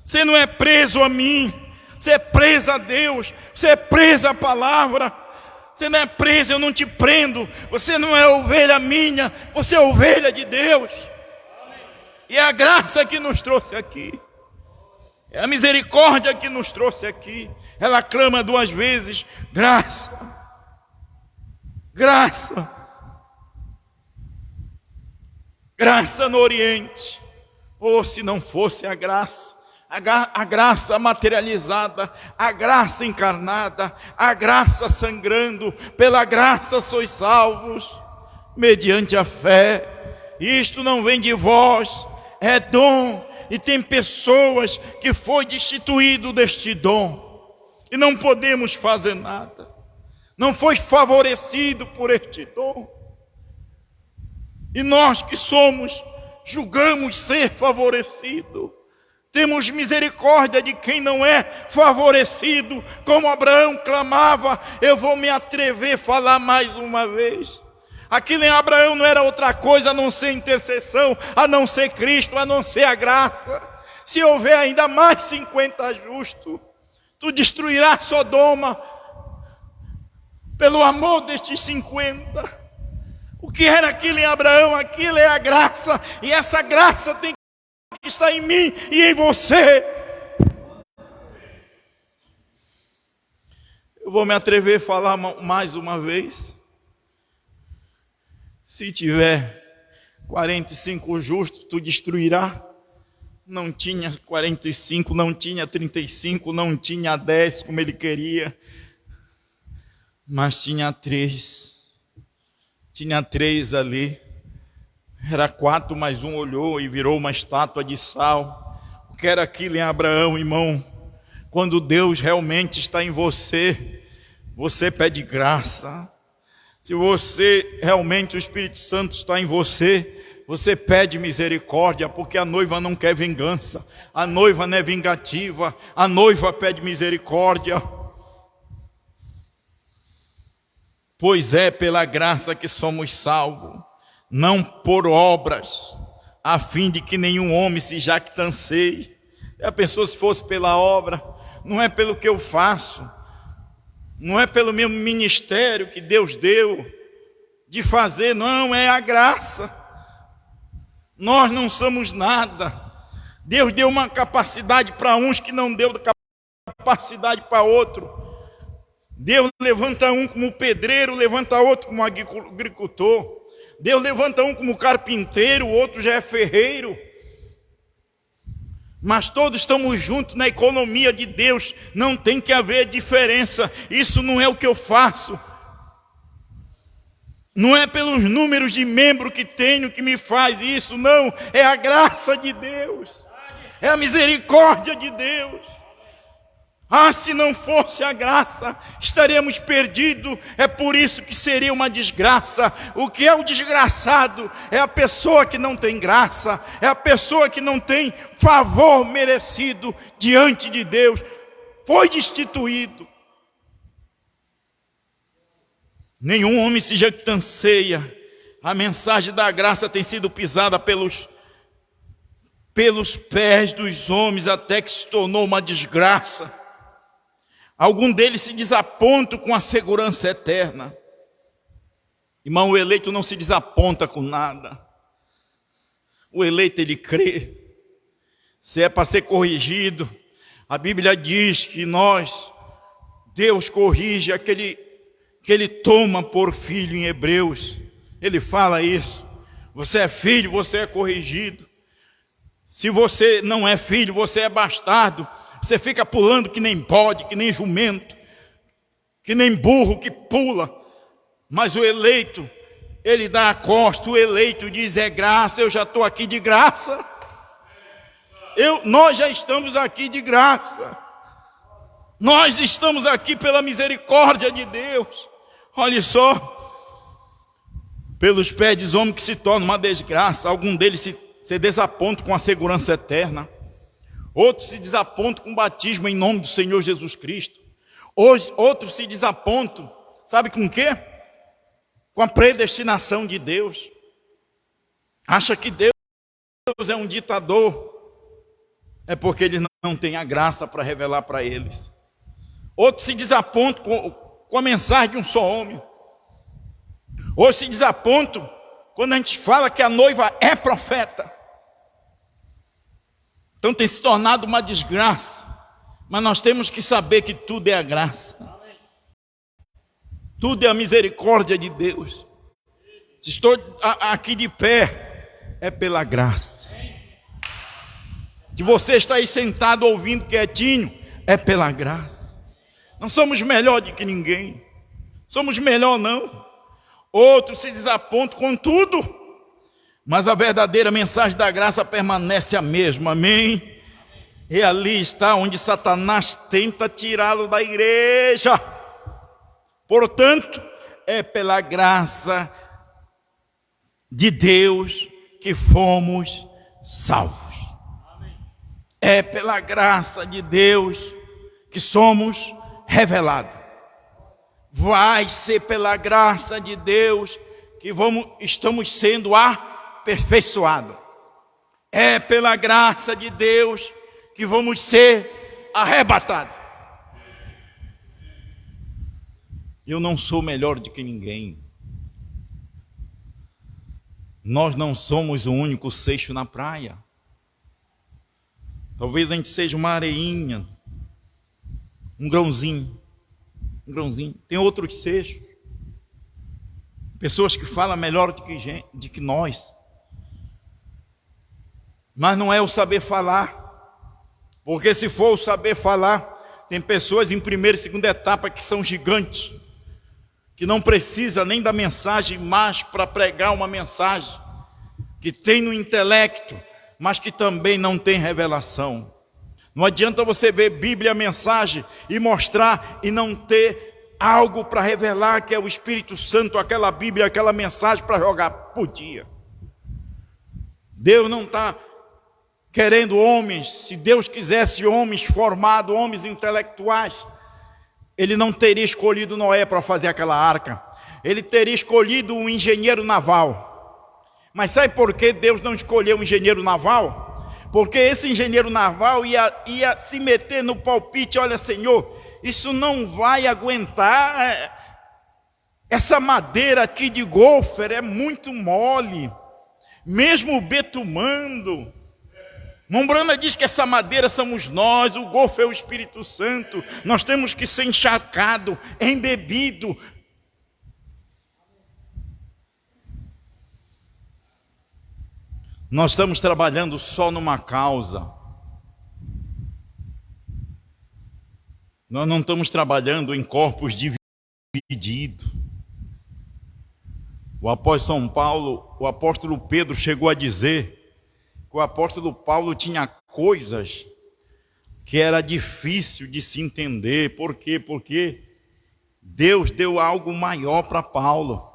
Você não é preso a mim, você é preso a Deus, você é preso à palavra. Você não é preso, eu não te prendo. Você não é ovelha minha, você é ovelha de Deus. E é a graça que nos trouxe aqui, é a misericórdia que nos trouxe aqui. Ela clama duas vezes: graça, graça. Graça no Oriente. Ou se não fosse a graça, a graça materializada, a graça encarnada, a graça sangrando, pela graça sois salvos, mediante a fé. Isto não vem de vós, é dom. E tem pessoas que foi destituído deste dom, e não podemos fazer nada, não foi favorecido por este dom. E nós que somos, julgamos ser favorecido. Temos misericórdia de quem não é favorecido, como Abraão clamava. Eu vou me atrever a falar mais uma vez. Aquilo em Abraão não era outra coisa a não ser intercessão, a não ser Cristo, a não ser a graça. Se houver ainda mais 50 justos, tu destruirás Sodoma pelo amor destes 50. O que era aquilo em Abraão? Aquilo é a graça, e essa graça tem que estar em mim e em você. Eu vou me atrever a falar mais uma vez. Se tiver 45 justos, tu destruirá. Não tinha 45, não tinha 35, não tinha 10 como ele queria, mas tinha 3. Tinha 3 ali. Era 4, mas um olhou e virou uma estátua de sal. O que era aquilo em Abraão, irmão? Quando Deus realmente está em você, você pede graça. Se você realmente, o Espírito Santo está em você, você pede misericórdia, porque a noiva não quer vingança, a noiva não é vingativa, a noiva pede misericórdia. Pois é pela graça que somos salvos, não por obras, a fim de que nenhum homem se jactancie. A pessoa, se fosse pela obra, não é pelo que eu faço, não é pelo meu ministério que Deus deu de fazer, não, é a graça. Nós não somos nada. Deus deu uma capacidade para uns que não deu capacidade para outro. Deus levanta um como pedreiro, levanta outro como agricultor. Deus levanta um como carpinteiro, o outro já é ferreiro. Mas todos estamos juntos na economia de Deus. Não tem que haver diferença. Isso não é o que eu faço. Não é pelos números de membro que tenho que me faz isso, não. É a graça de Deus. É a misericórdia de Deus. Ah, se não fosse a graça, estaríamos perdidos. É por isso que seria uma desgraça. O que é o desgraçado? É a pessoa que não tem graça. É a pessoa que não tem favor merecido diante de Deus. Foi destituído. Nenhum homem se jactancia. A mensagem da graça tem sido pisada pelos pés dos homens, até que se tornou uma desgraça. Algum deles se desapontam com a segurança eterna. Irmão, o eleito não se desaponta com nada. O eleito, ele crê. Se é para ser corrigido, a Bíblia diz que Deus corrige aquele que ele toma por filho em Hebreus. Ele fala isso. Você é filho, você é corrigido. Se você não é filho, você é bastardo. Você fica pulando que nem bode, que nem jumento, que nem burro que pula. Mas o eleito, ele dá a costa. O eleito diz: é graça, eu já estou aqui de graça. Nós já estamos aqui de graça. Nós estamos aqui pela misericórdia de Deus. Olha só. Pelos pés dos homens que se torna uma desgraça. Algum deles se desaponta com a segurança eterna. Outros se desapontam com o batismo em nome do Senhor Jesus Cristo. Outros se desapontam, sabe com o quê? Com a predestinação de Deus. Acha que Deus é um ditador. É porque eles não têm a graça para revelar para eles. Outros se desapontam com a mensagem de um só homem. Outros se desapontam quando a gente fala que a noiva é profeta. Então tem se tornado uma desgraça. Mas nós temos que saber que tudo é a graça. Tudo é a misericórdia de Deus. Se estou aqui de pé, é pela graça. Que você está aí sentado ouvindo quietinho, é pela graça. Não somos melhor do que ninguém. Somos melhor não. Outros se desapontam com tudo. Mas a verdadeira mensagem da graça permanece a mesma, amém? E ali está onde Satanás tenta tirá-lo da igreja. Portanto, é pela graça de Deus que fomos salvos. É pela graça de Deus que somos revelados. Vai ser pela graça de Deus que estamos sendo aperfeiçoados. É pela graça de Deus que vamos ser arrebatados. Eu não sou melhor do que ninguém. Nós não somos o único seixo na praia. Talvez a gente seja uma areinha, um grãozinho. Tem outros seixos. Pessoas que falam melhor do que nós. Mas não é o saber falar. Porque se for o saber falar, tem pessoas em primeira e segunda etapa que são gigantes, que não precisa nem da mensagem mais para pregar uma mensagem, que tem no intelecto, mas que também não tem revelação. Não adianta você ver Bíblia, mensagem e mostrar e não ter algo para revelar, que é o Espírito Santo, aquela Bíblia, aquela mensagem para jogar por dia. Deus não está querendo homens. Se Deus quisesse homens formados, homens intelectuais, Ele não teria escolhido Noé para fazer aquela arca. Ele teria escolhido um engenheiro naval. Mas sabe por que Deus não escolheu um engenheiro naval? Porque esse engenheiro naval ia se meter no palpite: olha, Senhor, isso não vai aguentar, essa madeira aqui de gofer é muito mole, mesmo betumando. Mombrana diz que essa madeira somos nós, o gofer é o Espírito Santo, nós temos que ser encharcado, embebido. Nós estamos trabalhando só numa causa. Nós não estamos trabalhando em corpos divididos. O apóstolo São Paulo, o apóstolo Pedro chegou a dizer que o apóstolo Paulo tinha coisas que era difícil de se entender. Por quê? Porque Deus deu algo maior para Paulo.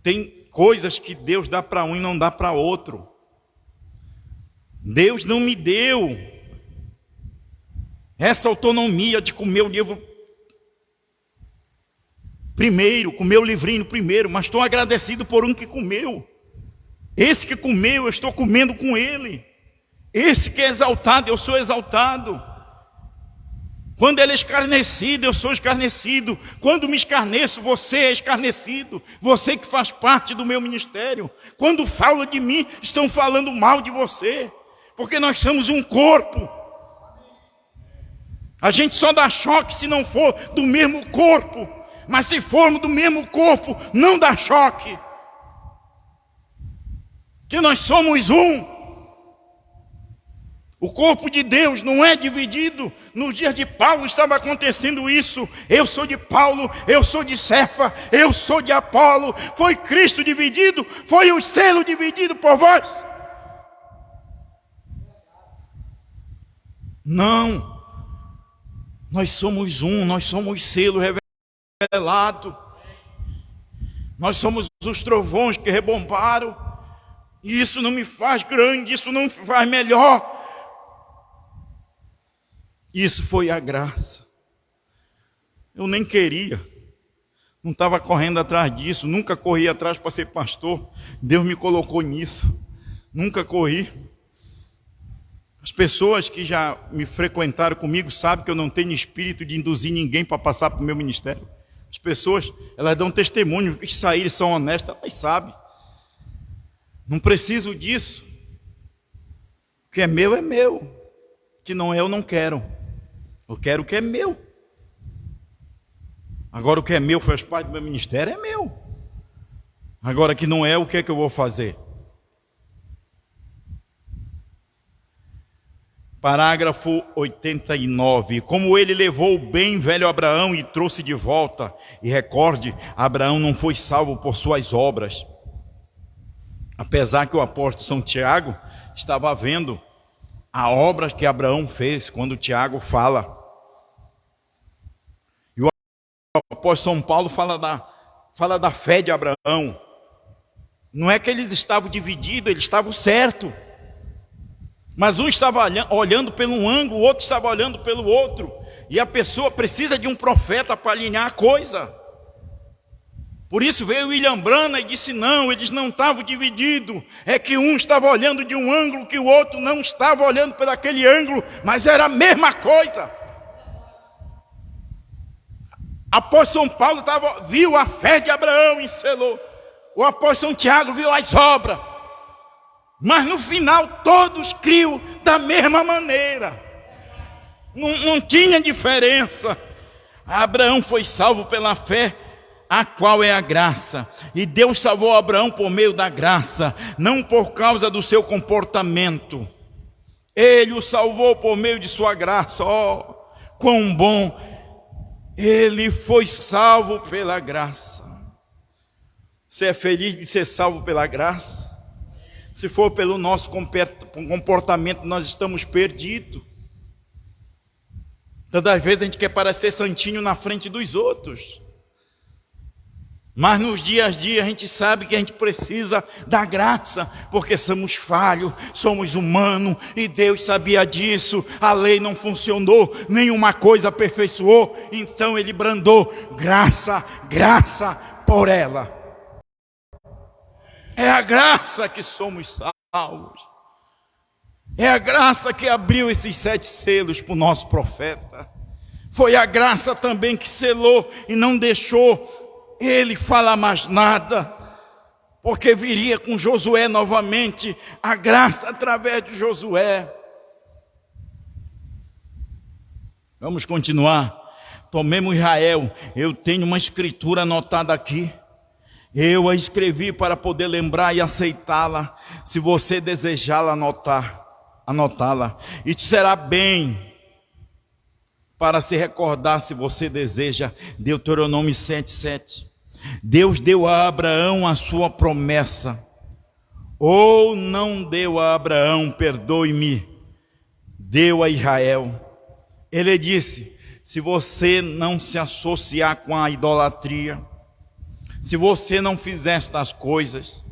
Tem coisas que Deus dá para um e não dá para outro. Deus não me deu essa autonomia de comer o livro primeiro, comer o livrinho primeiro, mas estou agradecido por um que comeu. Esse que comeu, eu estou comendo com ele. Esse que é exaltado, eu sou exaltado. Quando ele é escarnecido, eu sou escarnecido. Quando me escarneço, você é escarnecido. Você que faz parte do meu ministério. Quando falam de mim, estão falando mal de você. Porque nós somos um corpo. A gente só dá choque se não for do mesmo corpo. Mas se formos do mesmo corpo, não dá choque. Que nós somos um. O corpo de Deus não é dividido. Nos dias de Paulo estava acontecendo isso. Eu sou de Paulo, eu sou de Cefa, eu sou de Apolo. Foi Cristo dividido, foi o selo dividido por vós. Não. Nós somos um, nós somos selo revelado. Nós somos os trovões que rebombaram. E isso não me faz grande, isso não me faz melhor. Isso foi a graça. Eu nem queria, não estava correndo atrás disso, nunca corri atrás para ser pastor. Deus me colocou nisso, nunca corri. As pessoas que já me frequentaram comigo sabem que eu não tenho espírito de induzir ninguém para passar para o meu ministério. As pessoas, elas dão testemunho, que saírem, são honestas, elas sabem. Não preciso disso. O que é meu, o que não é, eu não quero. Eu quero o que é meu. Agora o que é meu, faz parte do meu ministério, é meu. Agora que não é, o que é que eu vou fazer? Parágrafo 89. Como ele levou o bem velho Abraão e trouxe de volta. E recorde, Abraão não foi salvo por suas obras. Apesar que o apóstolo São Tiago estava vendo a obra que Abraão fez, quando Tiago fala. E o apóstolo São Paulo fala da fé de Abraão. Não é que eles estavam divididos, eles estavam certos. Mas um estava olhando pelo um ângulo, o outro estava olhando pelo outro. E a pessoa precisa de um profeta para alinhar a coisa. Por isso veio William Branham e disse: não, eles não estavam divididos. É que um estava olhando de um ângulo que o outro não estava olhando por aquele ângulo, mas era a mesma coisa. Apóstolo São Paulo viu a fé de Abraão e selou. O apóstolo São Tiago viu as obras. Mas no final todos criam da mesma maneira. Não tinha diferença. Abraão foi salvo pela fé, a qual é a graça. E Deus salvou Abraão por meio da graça, não por causa do seu comportamento. Ele o salvou por meio de sua graça. Oh, quão bom! Ele foi salvo pela graça. Você é feliz de ser salvo pela graça? Se for pelo nosso comportamento, nós estamos perdidos. Tantas vezes a gente quer parecer santinho na frente dos outros. Mas nos dias a dia a gente sabe que a gente precisa da graça, porque somos falhos, somos humanos, e Deus sabia disso. A lei não funcionou, nenhuma coisa aperfeiçoou, então Ele brandou graça, graça por ela. É a graça que somos salvos. É a graça que abriu esses 7 selos para o nosso profeta. Foi a graça também que selou e não deixou ele falar mais nada, porque viria com Josué novamente, a graça através de Josué. Vamos continuar. Tomemos Israel. Eu tenho uma escritura anotada aqui. Eu a escrevi para poder lembrar e aceitá-la. Se você desejá-la, anotá-la. Isso será bem para se recordar, se você deseja. Deuteronômio 7:7. Deus deu a Abraão a sua promessa. Ou não deu a Abraão, perdoe-me, deu a Israel. Ele disse: se você não se associar com a idolatria, se você não fizer estas coisas,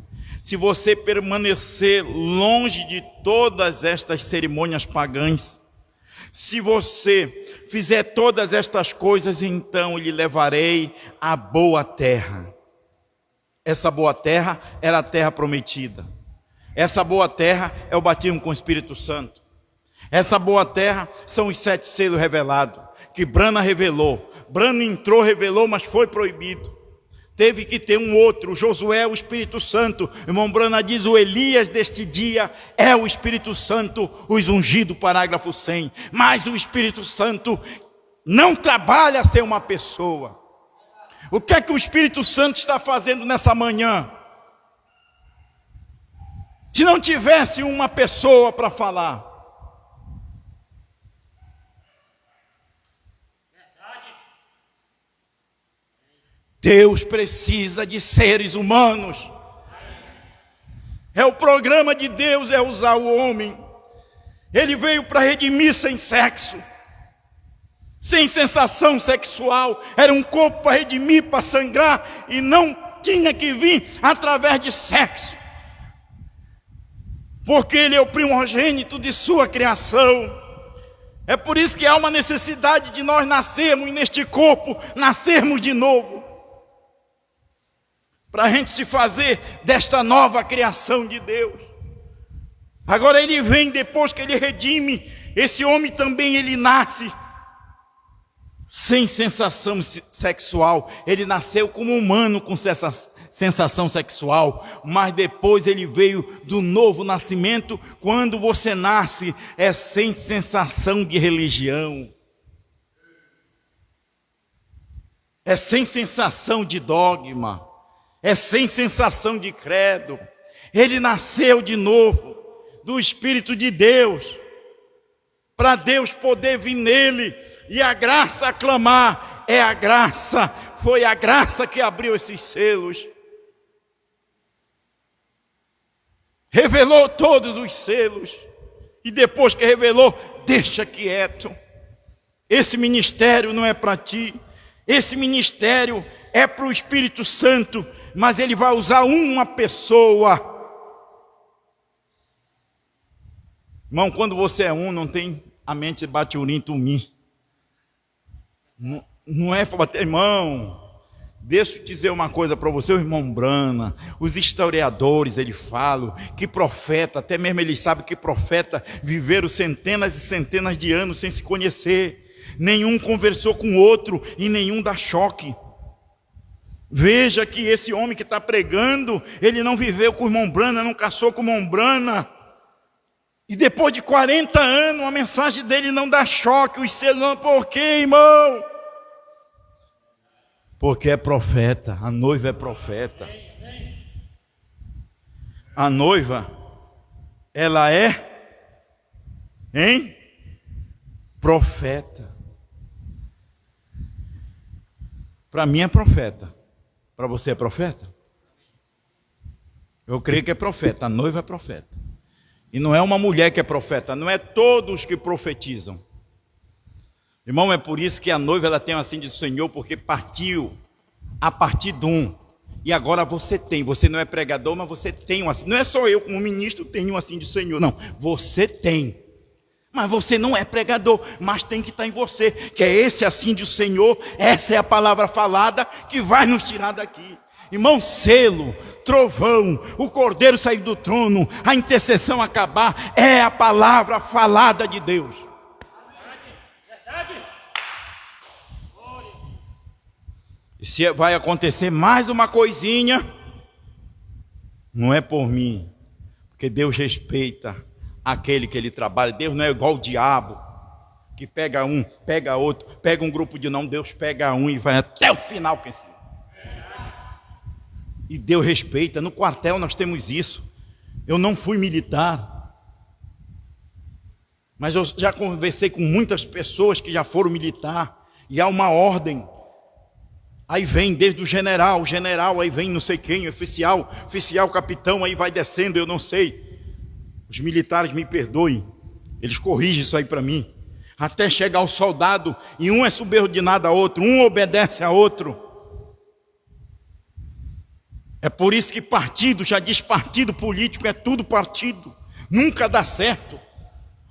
se você permanecer longe de todas estas cerimônias pagãs, se você fizer todas estas coisas, então lhe levarei à boa terra. Essa boa terra era a terra prometida. Essa boa terra é o batismo com o Espírito Santo. Essa boa terra são os 7 selos revelados, que Brana revelou. Brana entrou, revelou, mas foi proibido. Teve que ter um outro, Josué, o Espírito Santo. Irmão Brana diz: o Elias deste dia é o Espírito Santo, os ungidos, parágrafo 100. Mas o Espírito Santo não trabalha sem uma pessoa. O que é que o Espírito Santo está fazendo nessa manhã? Se não tivesse uma pessoa para falar. Deus precisa de seres humanos. É o programa de Deus, é usar o homem. Ele veio para redimir sem sexo, sem sensação sexual. Era um corpo para redimir, para sangrar, e não tinha que vir através de sexo, porque Ele é o primogênito de sua criação. É por isso que há uma necessidade de nós nascermos neste corpo, nascermos de novo, para a gente se fazer desta nova criação de Deus. Agora Ele vem, depois que Ele redime, esse homem também ele nasce sem sensação sexual. Ele nasceu como humano com sensação sexual, mas depois ele veio do novo nascimento. Quando você nasce, é sem sensação de religião, é sem sensação de dogma, é sem sensação de credo. Ele nasceu de novo do Espírito de Deus, para Deus poder vir nele e a graça aclamar. É a graça, foi a graça que abriu esses selos, revelou todos os selos, e depois que revelou, deixa quieto. Esse ministério não é para ti, esse ministério é para o Espírito Santo, mas ele vai usar uma pessoa. Irmão, quando você é um, não tem a mente bate urim tumim. Não é bater, irmão. Deixa eu dizer uma coisa para você, o irmão Brana, os historiadores, eles falam que profeta, até mesmo eles sabem que profeta viveram centenas e centenas de anos sem se conhecer. Nenhum conversou com o outro e nenhum dá choque. Veja que esse homem que está pregando, ele não viveu com o irmão Brana, não casou com o irmão Brana. E depois de 40 anos, a mensagem dele não dá choque. Os selos não. Por quê, irmão? Porque é profeta. A noiva é profeta. A noiva, ela é, profeta. Para mim é profeta. Para você é profeta? Eu creio que é profeta, a noiva é profeta. E não é uma mulher que é profeta, não é todos que profetizam. Irmão, é por isso que a noiva ela tem assim de Senhor, porque partiu a partir de um. E agora você tem, você não é pregador, mas você tem um assim. Não é só eu como ministro tenho um assim de Senhor, não. Você tem. Mas você não é pregador, mas tem que estar em você. Que é esse assim de Senhor, essa é a palavra falada que vai nos tirar daqui. Irmão, selo, trovão, o cordeiro sair do trono, a intercessão acabar, é a palavra falada de Deus. E se vai acontecer mais uma coisinha, não é por mim, porque Deus respeita aquele que ele trabalha. Deus não é igual o diabo, que pega um, pega outro, pega um grupo de não, Deus pega um e vai até o final com esse. E Deus respeita. No quartel nós temos isso. Eu não fui militar, mas eu já conversei com muitas pessoas que já foram militar, e há uma ordem. Aí vem desde o general, aí vem não sei quem, oficial, capitão, aí vai descendo, eu não sei. Os militares me perdoem, eles corrigem isso aí para mim. Até chegar ao soldado, e um é subordinado a outro, um obedece a outro. É por isso que partido, já diz partido político, é tudo partido, nunca dá certo.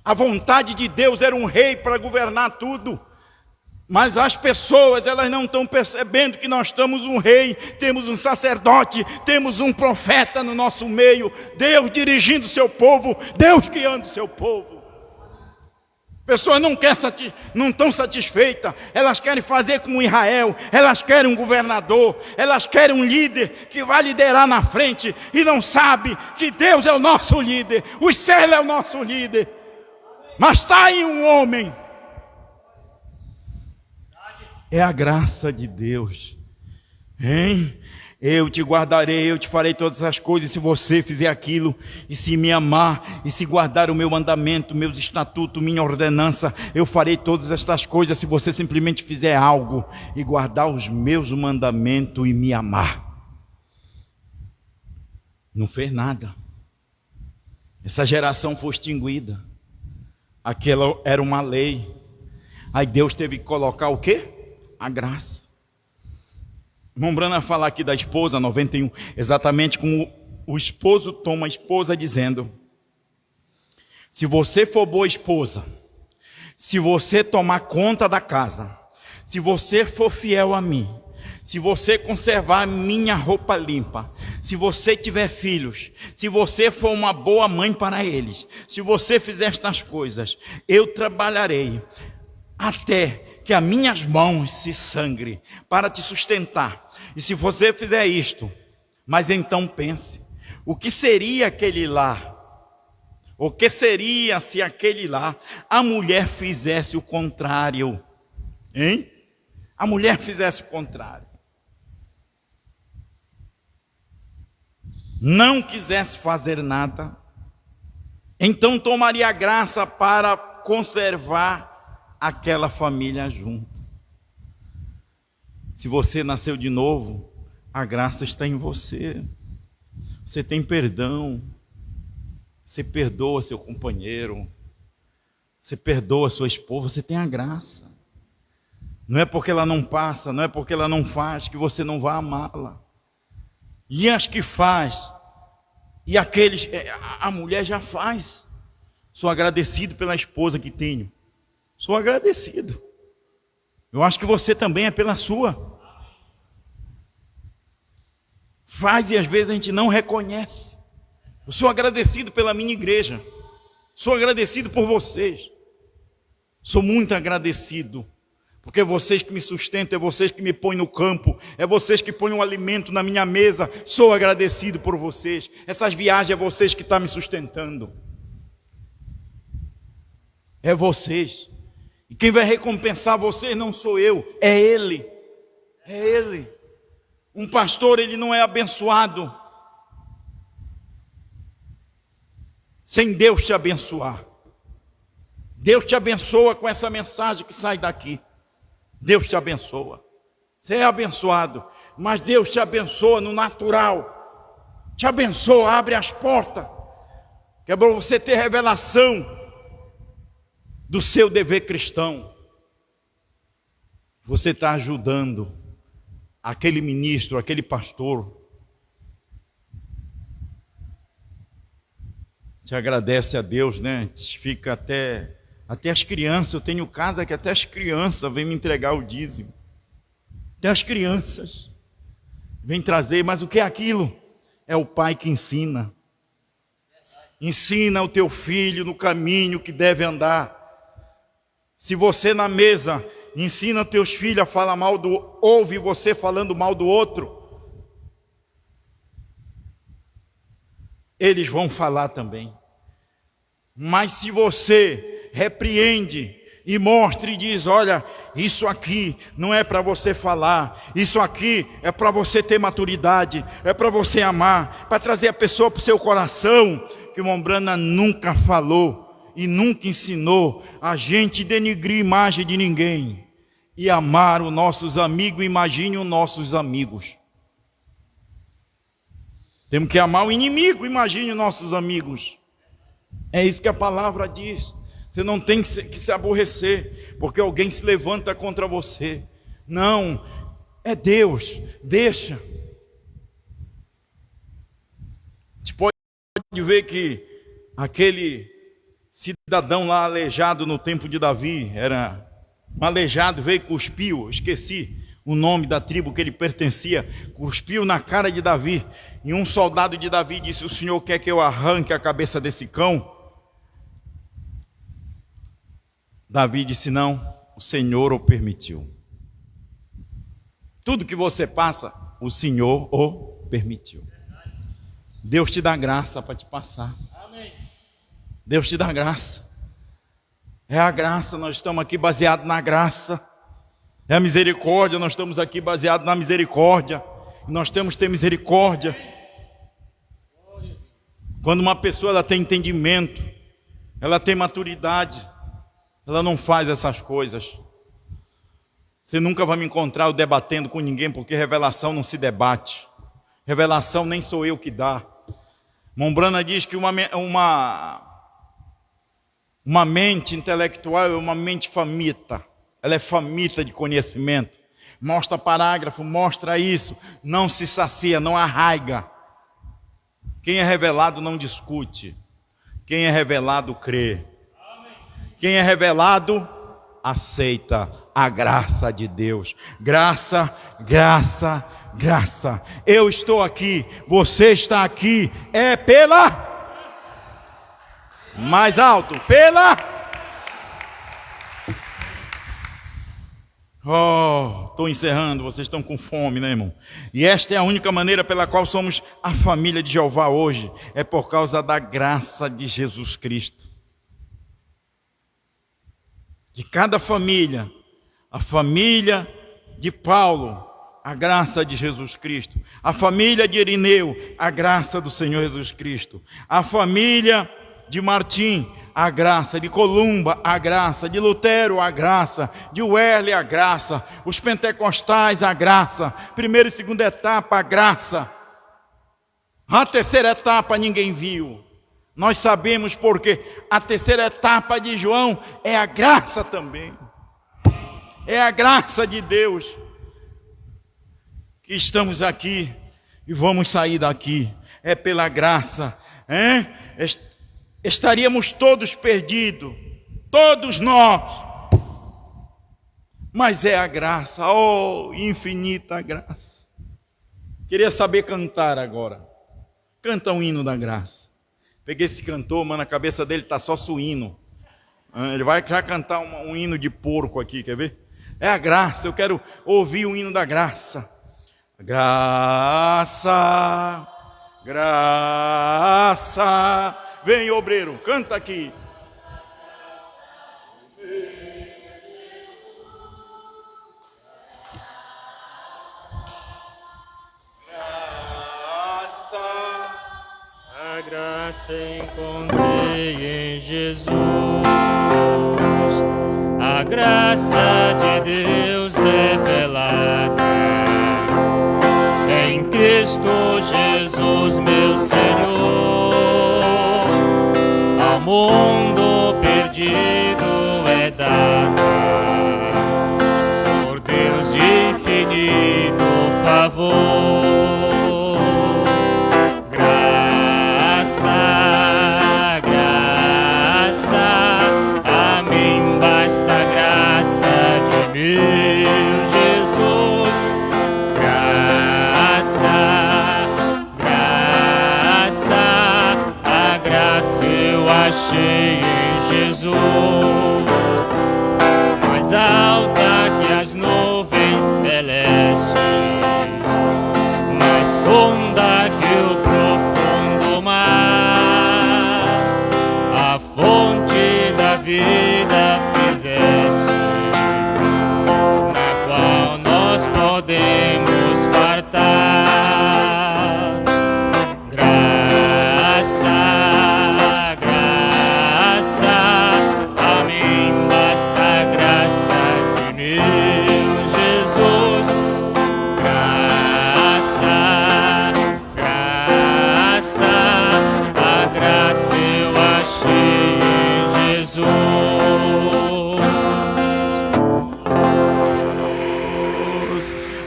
A vontade de Deus era um rei para governar tudo, mas as pessoas, elas não estão percebendo que nós temos um rei, temos um sacerdote, temos um profeta no nosso meio, Deus dirigindo o seu povo, Deus guiando o seu povo. Pessoas não estão satisfeitas, elas querem fazer como Israel, elas querem um governador, elas querem um líder que vai liderar na frente, e não sabe que Deus é o nosso líder, o céu é o nosso líder, mas está aí um homem, é a graça de Deus, hein? Eu te guardarei, eu te farei todas as coisas, se você fizer aquilo, e se me amar, e se guardar o meu mandamento, meus estatutos, minha ordenança, eu farei todas estas coisas, se você simplesmente fizer algo, e guardar os meus mandamentos e me amar. Não fez nada. Essa geração foi extinguida. Aquela era uma lei. Aí Deus teve que colocar o quê? A graça. Irmão Brana falar aqui da esposa, 91, exatamente como o esposo toma a esposa dizendo: se você for boa esposa, se você tomar conta da casa, se você for fiel a mim, se você conservar minha roupa limpa, se você tiver filhos, se você for uma boa mãe para eles, se você fizer estas coisas, eu trabalharei até que as minhas mãos se sangrem para te sustentar. E se você fizer isto, mas então pense, o que seria aquele lar? O que seria se aquele lar, a mulher fizesse o contrário? Hein? A mulher fizesse o contrário. Não quisesse fazer nada, então tomaria a graça para conservar aquela família junto. Se você nasceu de novo, a graça está em você. Você tem perdão. Você perdoa seu companheiro. Você perdoa sua esposa. Você tem a graça. Não é porque ela não passa, não é porque ela não faz, que você não vai amá-la. E as que faz, e aqueles, a mulher já faz. Sou agradecido pela esposa que tenho. Sou agradecido. Eu acho que você também é pela sua. Faz e às vezes a gente não reconhece. Eu sou agradecido pela minha igreja. Sou agradecido por vocês. Sou muito agradecido. Porque é vocês que me sustentam, é vocês que me põem no campo, é vocês que põem um alimento na minha mesa. Sou agradecido por vocês. Essas viagens é vocês que estão me sustentando. É vocês. E quem vai recompensar vocês não sou eu, é Ele. É Ele. Um pastor, ele não é abençoado sem Deus te abençoar. Deus te abençoa com essa mensagem que sai daqui. Deus te abençoa. Você é abençoado, mas Deus te abençoa no natural. te abençoa, abre as portas, que é para você ter revelação do seu dever cristão. Você está ajudando aquele ministro, aquele pastor. Te agradece a Deus, né? Fica até as crianças. Eu tenho casa que até as crianças vêm me entregar o dízimo. Até as crianças vêm trazer. Mas o que é aquilo? É o pai que ensina. Ensina o teu filho no caminho que deve andar. Se você na mesa ensina teus filhos a falar mal ouve você falando mal do outro, eles vão falar também. Mas se você repreende e mostra e diz, olha, isso aqui não é para você falar, isso aqui é para você ter maturidade, é para você amar, para trazer a pessoa para o seu coração, que o Mombrana nunca falou e nunca ensinou a gente denigrir a imagem de ninguém e amar os nossos amigos. Imagine os nossos amigos. Temos que amar o inimigo, imagine os nossos amigos. É isso que a palavra diz. Você não tem que se aborrecer porque alguém se levanta contra você. Não, é Deus, deixa. A gente pode ver que aquele cidadão lá aleijado no tempo de Davi, era um aleijado, veio e cuspiu, esqueci o nome da tribo que ele pertencia, cuspiu na cara de Davi, e um soldado de Davi disse, o Senhor quer que eu arranque a cabeça desse cão? Davi disse, não, o Senhor o permitiu. Tudo que você passa, o Senhor o permitiu. Deus te dá graça para te passar. Amém. Deus te dá graça. É a graça, nós estamos aqui baseados na graça. É a misericórdia, nós estamos aqui baseados na misericórdia. Nós temos que ter misericórdia. Quando uma pessoa ela tem entendimento, ela tem maturidade, ela não faz essas coisas. Você nunca vai me encontrar eu debatendo com ninguém, porque revelação não se debate. Revelação nem sou eu que dá. Mombrana diz que uma mente intelectual é uma mente faminta. Ela é faminta de conhecimento. Mostra parágrafo, mostra isso. Não se sacia, não arraiga. Quem é revelado não discute. Quem é revelado crê. Quem é revelado aceita a graça de Deus. Graça, graça, graça. Eu estou aqui, você está aqui, é pela... Mais alto, pela... Oh, estou encerrando, vocês estão com fome, né, irmão? E esta é a única maneira pela qual somos a família de Jeová hoje, é por causa da graça de Jesus Cristo. De cada família, a família de Paulo, a graça de Jesus Cristo. A família de Irineu, a graça do Senhor Jesus Cristo. A família de Martim, a graça. De Columba, a graça. De Lutero, a graça. De Wesley, a graça. Os pentecostais, a graça. Primeira e segunda etapa, a graça. A terceira etapa ninguém viu. Nós sabemos porque a terceira etapa de João é a graça também. É a graça de Deus. Que estamos aqui e vamos sair daqui. É pela graça. Estaríamos todos perdidos. Todos nós. Mas é a graça. Oh, infinita graça. Queria saber cantar agora. Canta um hino da graça. Peguei esse cantor, mano, na cabeça dele está só suíno. Ele vai já cantar um hino de porco aqui, quer ver? É a graça, eu quero ouvir o hino da graça. Graça, graça. Vem, obreiro, canta aqui. A graça encontrei em Jesus, a graça de Deus revelada em Cristo. Cristo Jesus, meu Senhor, ao mundo perdido é dada por Deus de infinito favor. Graça, graça, a mim basta a graça de meu Jesus. Graça, graça, a graça eu achei em Jesus. Mais alta que as nuvens celestes, mais funda que o profundo mar, a fonte da vida fizeste, na qual nós podemos fartar. Graça, graça, a mim basta a graça de meu Jesus. Graça, graça, a graça eu achei em Jesus.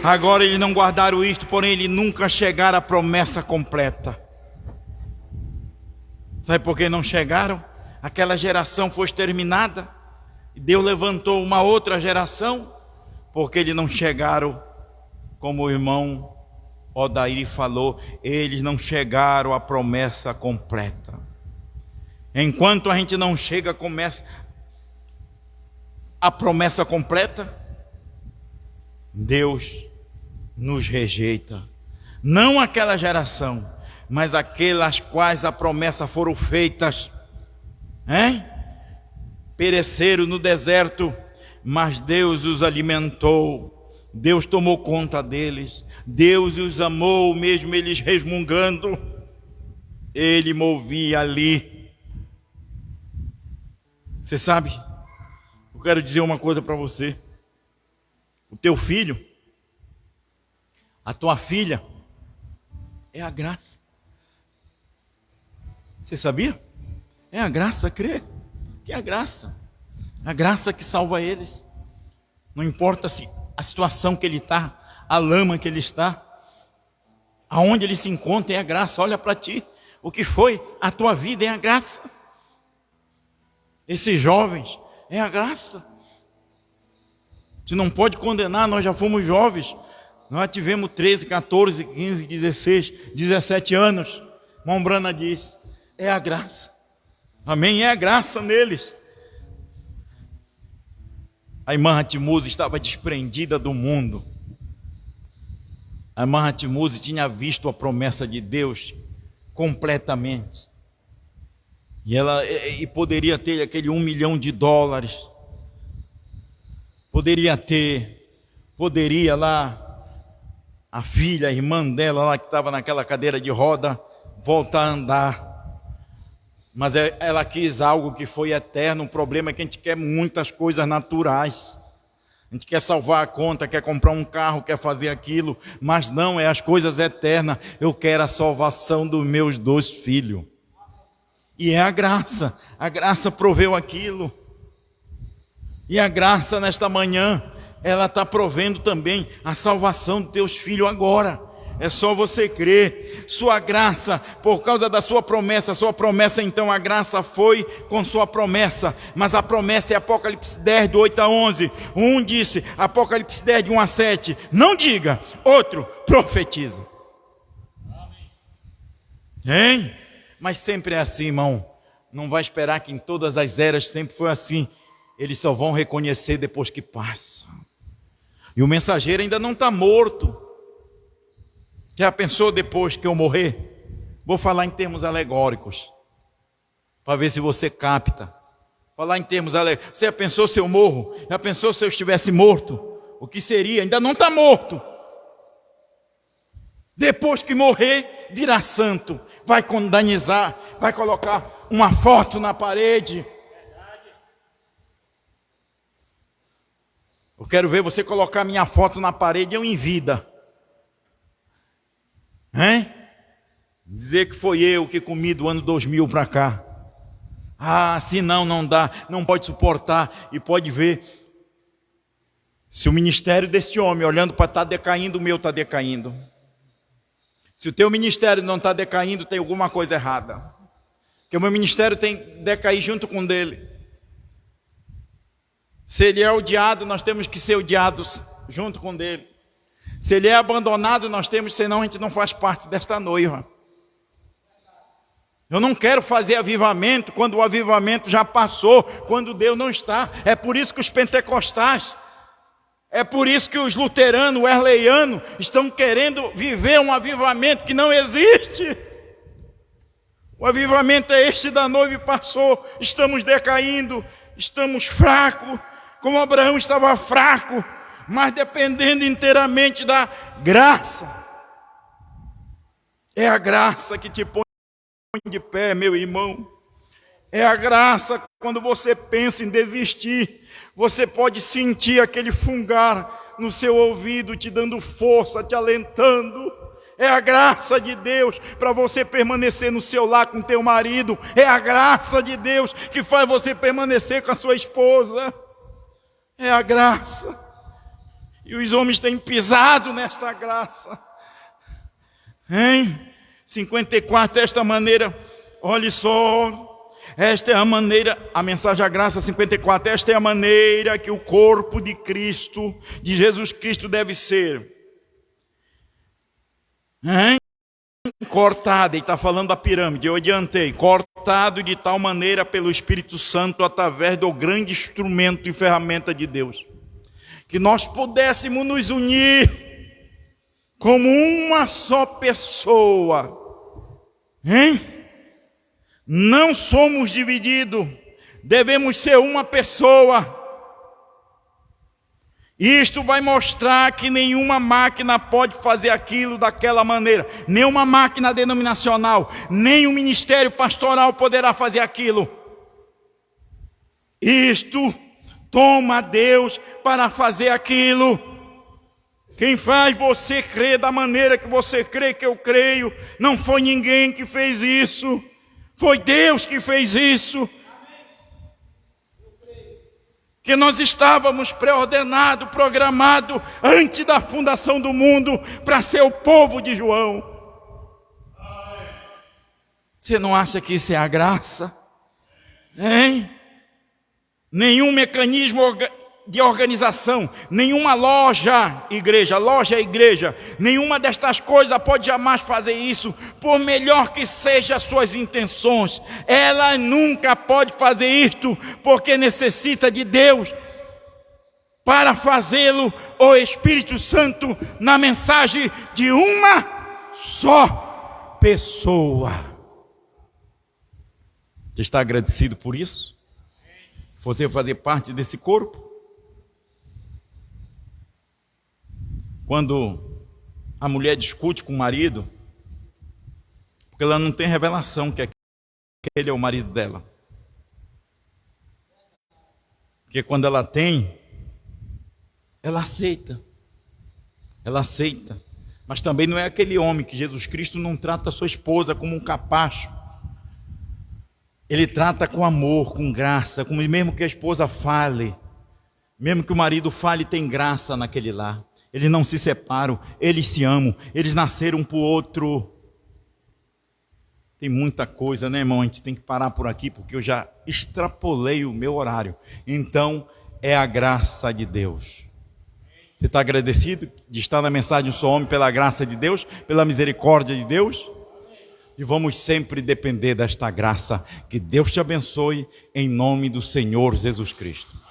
Agora eles não guardaram isto, porém eles nunca chegaram à promessa completa. Sabe por que não chegaram? Aquela geração foi exterminada e Deus levantou uma outra geração, porque eles não chegaram, como o irmão Odair falou, eles não chegaram à promessa completa. Enquanto a gente não chega à promessa completa, Deus nos rejeita. Não aquela geração, mas aquelas quais a promessa foram feitas, hein? Pereceram no deserto, mas Deus os alimentou, Deus tomou conta deles, Deus os amou, mesmo eles resmungando, Ele movia ali. Você sabe, eu quero dizer uma coisa para você. O teu filho, a tua filha, é a graça. Você sabia? É a graça, crê. Que é a graça que salva eles. Não importa a situação que ele está, a lama que ele está, aonde ele se encontra, é a graça. Olha para ti, o que foi a tua vida é a graça. Esses jovens, é a graça. Você não pode condenar, nós já fomos jovens. Nós tivemos 13, 14, 15, 16, 17 anos. Mombrana diz, é a graça. Amém? É a graça neles. A irmã Ratimusa estava desprendida do mundo. A irmã Ratimusa tinha visto a promessa de Deus completamente. E poderia ter aquele $1 milhão. Poderia lá, a filha, a irmã dela lá que estava naquela cadeira de roda, voltar a andar. Mas ela quis algo que foi eterno. O problema é que a gente quer muitas coisas naturais. A gente quer salvar a conta, quer comprar um carro, quer fazer aquilo. Mas não, é as coisas eternas. Eu quero a salvação dos meus 2 filhos. E é a graça proveu aquilo. E a graça nesta manhã, ela está provendo também a salvação dos teus filhos agora. É só você crer. Sua graça, por causa da sua promessa então, a graça foi com sua promessa. Mas a promessa é Apocalipse 10, do 8 a 11. Um disse, Apocalipse 10, de 1 a 7, não diga. Outro, profetiza. Hein? Mas sempre é assim, irmão. Não vai esperar que em todas as eras sempre foi assim. Eles só vão reconhecer depois que passa. E o mensageiro ainda não está morto. Já pensou depois que eu morrer? Vou falar em termos alegóricos, para ver se você capta. Falar em termos alegóricos. Você já pensou se eu morro? Já pensou se eu estivesse morto? O que seria? Ainda não está morto. Depois que morrer, virá santo. Vai condanizar, vai colocar uma foto na parede. Eu quero ver você colocar minha foto na parede, eu em vida. Hein? Dizer que foi eu que comi do ano 2000 para cá. Ah, se não dá, não pode suportar. E pode ver, se o ministério deste homem, olhando para estar decaindo, o meu está decaindo. Se o teu ministério não está decaindo, tem alguma coisa errada. Porque o meu ministério tem que decair junto com o dele. Se ele é odiado, nós temos que ser odiados junto com ele. Se ele é abandonado, nós temos, senão a gente não faz parte desta noiva. Eu não quero fazer avivamento quando o avivamento já passou, quando Deus não está. É por isso que os pentecostais, é por isso que os luteranos, o wesleyano, estão querendo viver um avivamento que não existe. O avivamento é este da noiva e passou. Estamos decaindo, estamos fracos, como Abraão estava fraco, mas dependendo inteiramente da graça. É a graça que te põe de pé, meu irmão. É a graça. Quando você pensa em desistir, você pode sentir aquele fungar no seu ouvido, te dando força, te alentando. É a graça de Deus para você permanecer no seu lar com teu marido. É a graça de Deus que faz você permanecer com a sua esposa. É a graça. E os homens têm pisado nesta graça. Hein? 54, esta maneira, olhe só, esta é a maneira, a mensagem da graça 54, esta é a maneira que o corpo de Cristo, de Jesus Cristo deve ser. Hein? Cortado, ele está falando da pirâmide, eu adiantei, cortado de tal maneira pelo Espírito Santo, através do grande instrumento e ferramenta de Deus, que nós pudéssemos nos unir como uma só pessoa. Hein? Não somos divididos, devemos ser uma pessoa. Isto vai mostrar que nenhuma máquina pode fazer aquilo daquela maneira. Nenhuma máquina denominacional, nem o ministério pastoral poderá fazer aquilo. Isto toma Deus para fazer aquilo. Quem faz você crer da maneira que você crê que eu creio, não foi ninguém que fez isso, foi Deus que fez isso. Que nós estávamos preordenados, programados, antes da fundação do mundo, para ser o povo de João. Você não acha que isso é a graça? Hein? Nenhum mecanismo de organização, nenhuma loja é igreja, nenhuma destas coisas pode jamais fazer isso, por melhor que sejam as suas intenções. Ela nunca pode fazer isto, porque necessita de Deus para fazê-lo, o Espírito Santo, na mensagem de uma só pessoa. Você está agradecido por isso? Você fazer parte desse corpo? Quando a mulher discute com o marido, porque ela não tem revelação que aquele é o marido dela. Porque quando ela tem, ela aceita. Ela aceita. Mas também não é aquele homem que Jesus Cristo não trata a sua esposa como um capacho. Ele trata com amor, com graça, como mesmo que a esposa fale, mesmo que o marido fale, tem graça naquele lar. Eles não se separam, eles se amam, eles nasceram um para o outro. Tem muita coisa, né, irmão? A gente tem que parar por aqui, porque eu já extrapolei o meu horário. Então, é a graça de Deus. Você está agradecido de estar na mensagem Um Só Homem pela graça de Deus, pela misericórdia de Deus? E vamos sempre depender desta graça. Que Deus te abençoe, em nome do Senhor Jesus Cristo.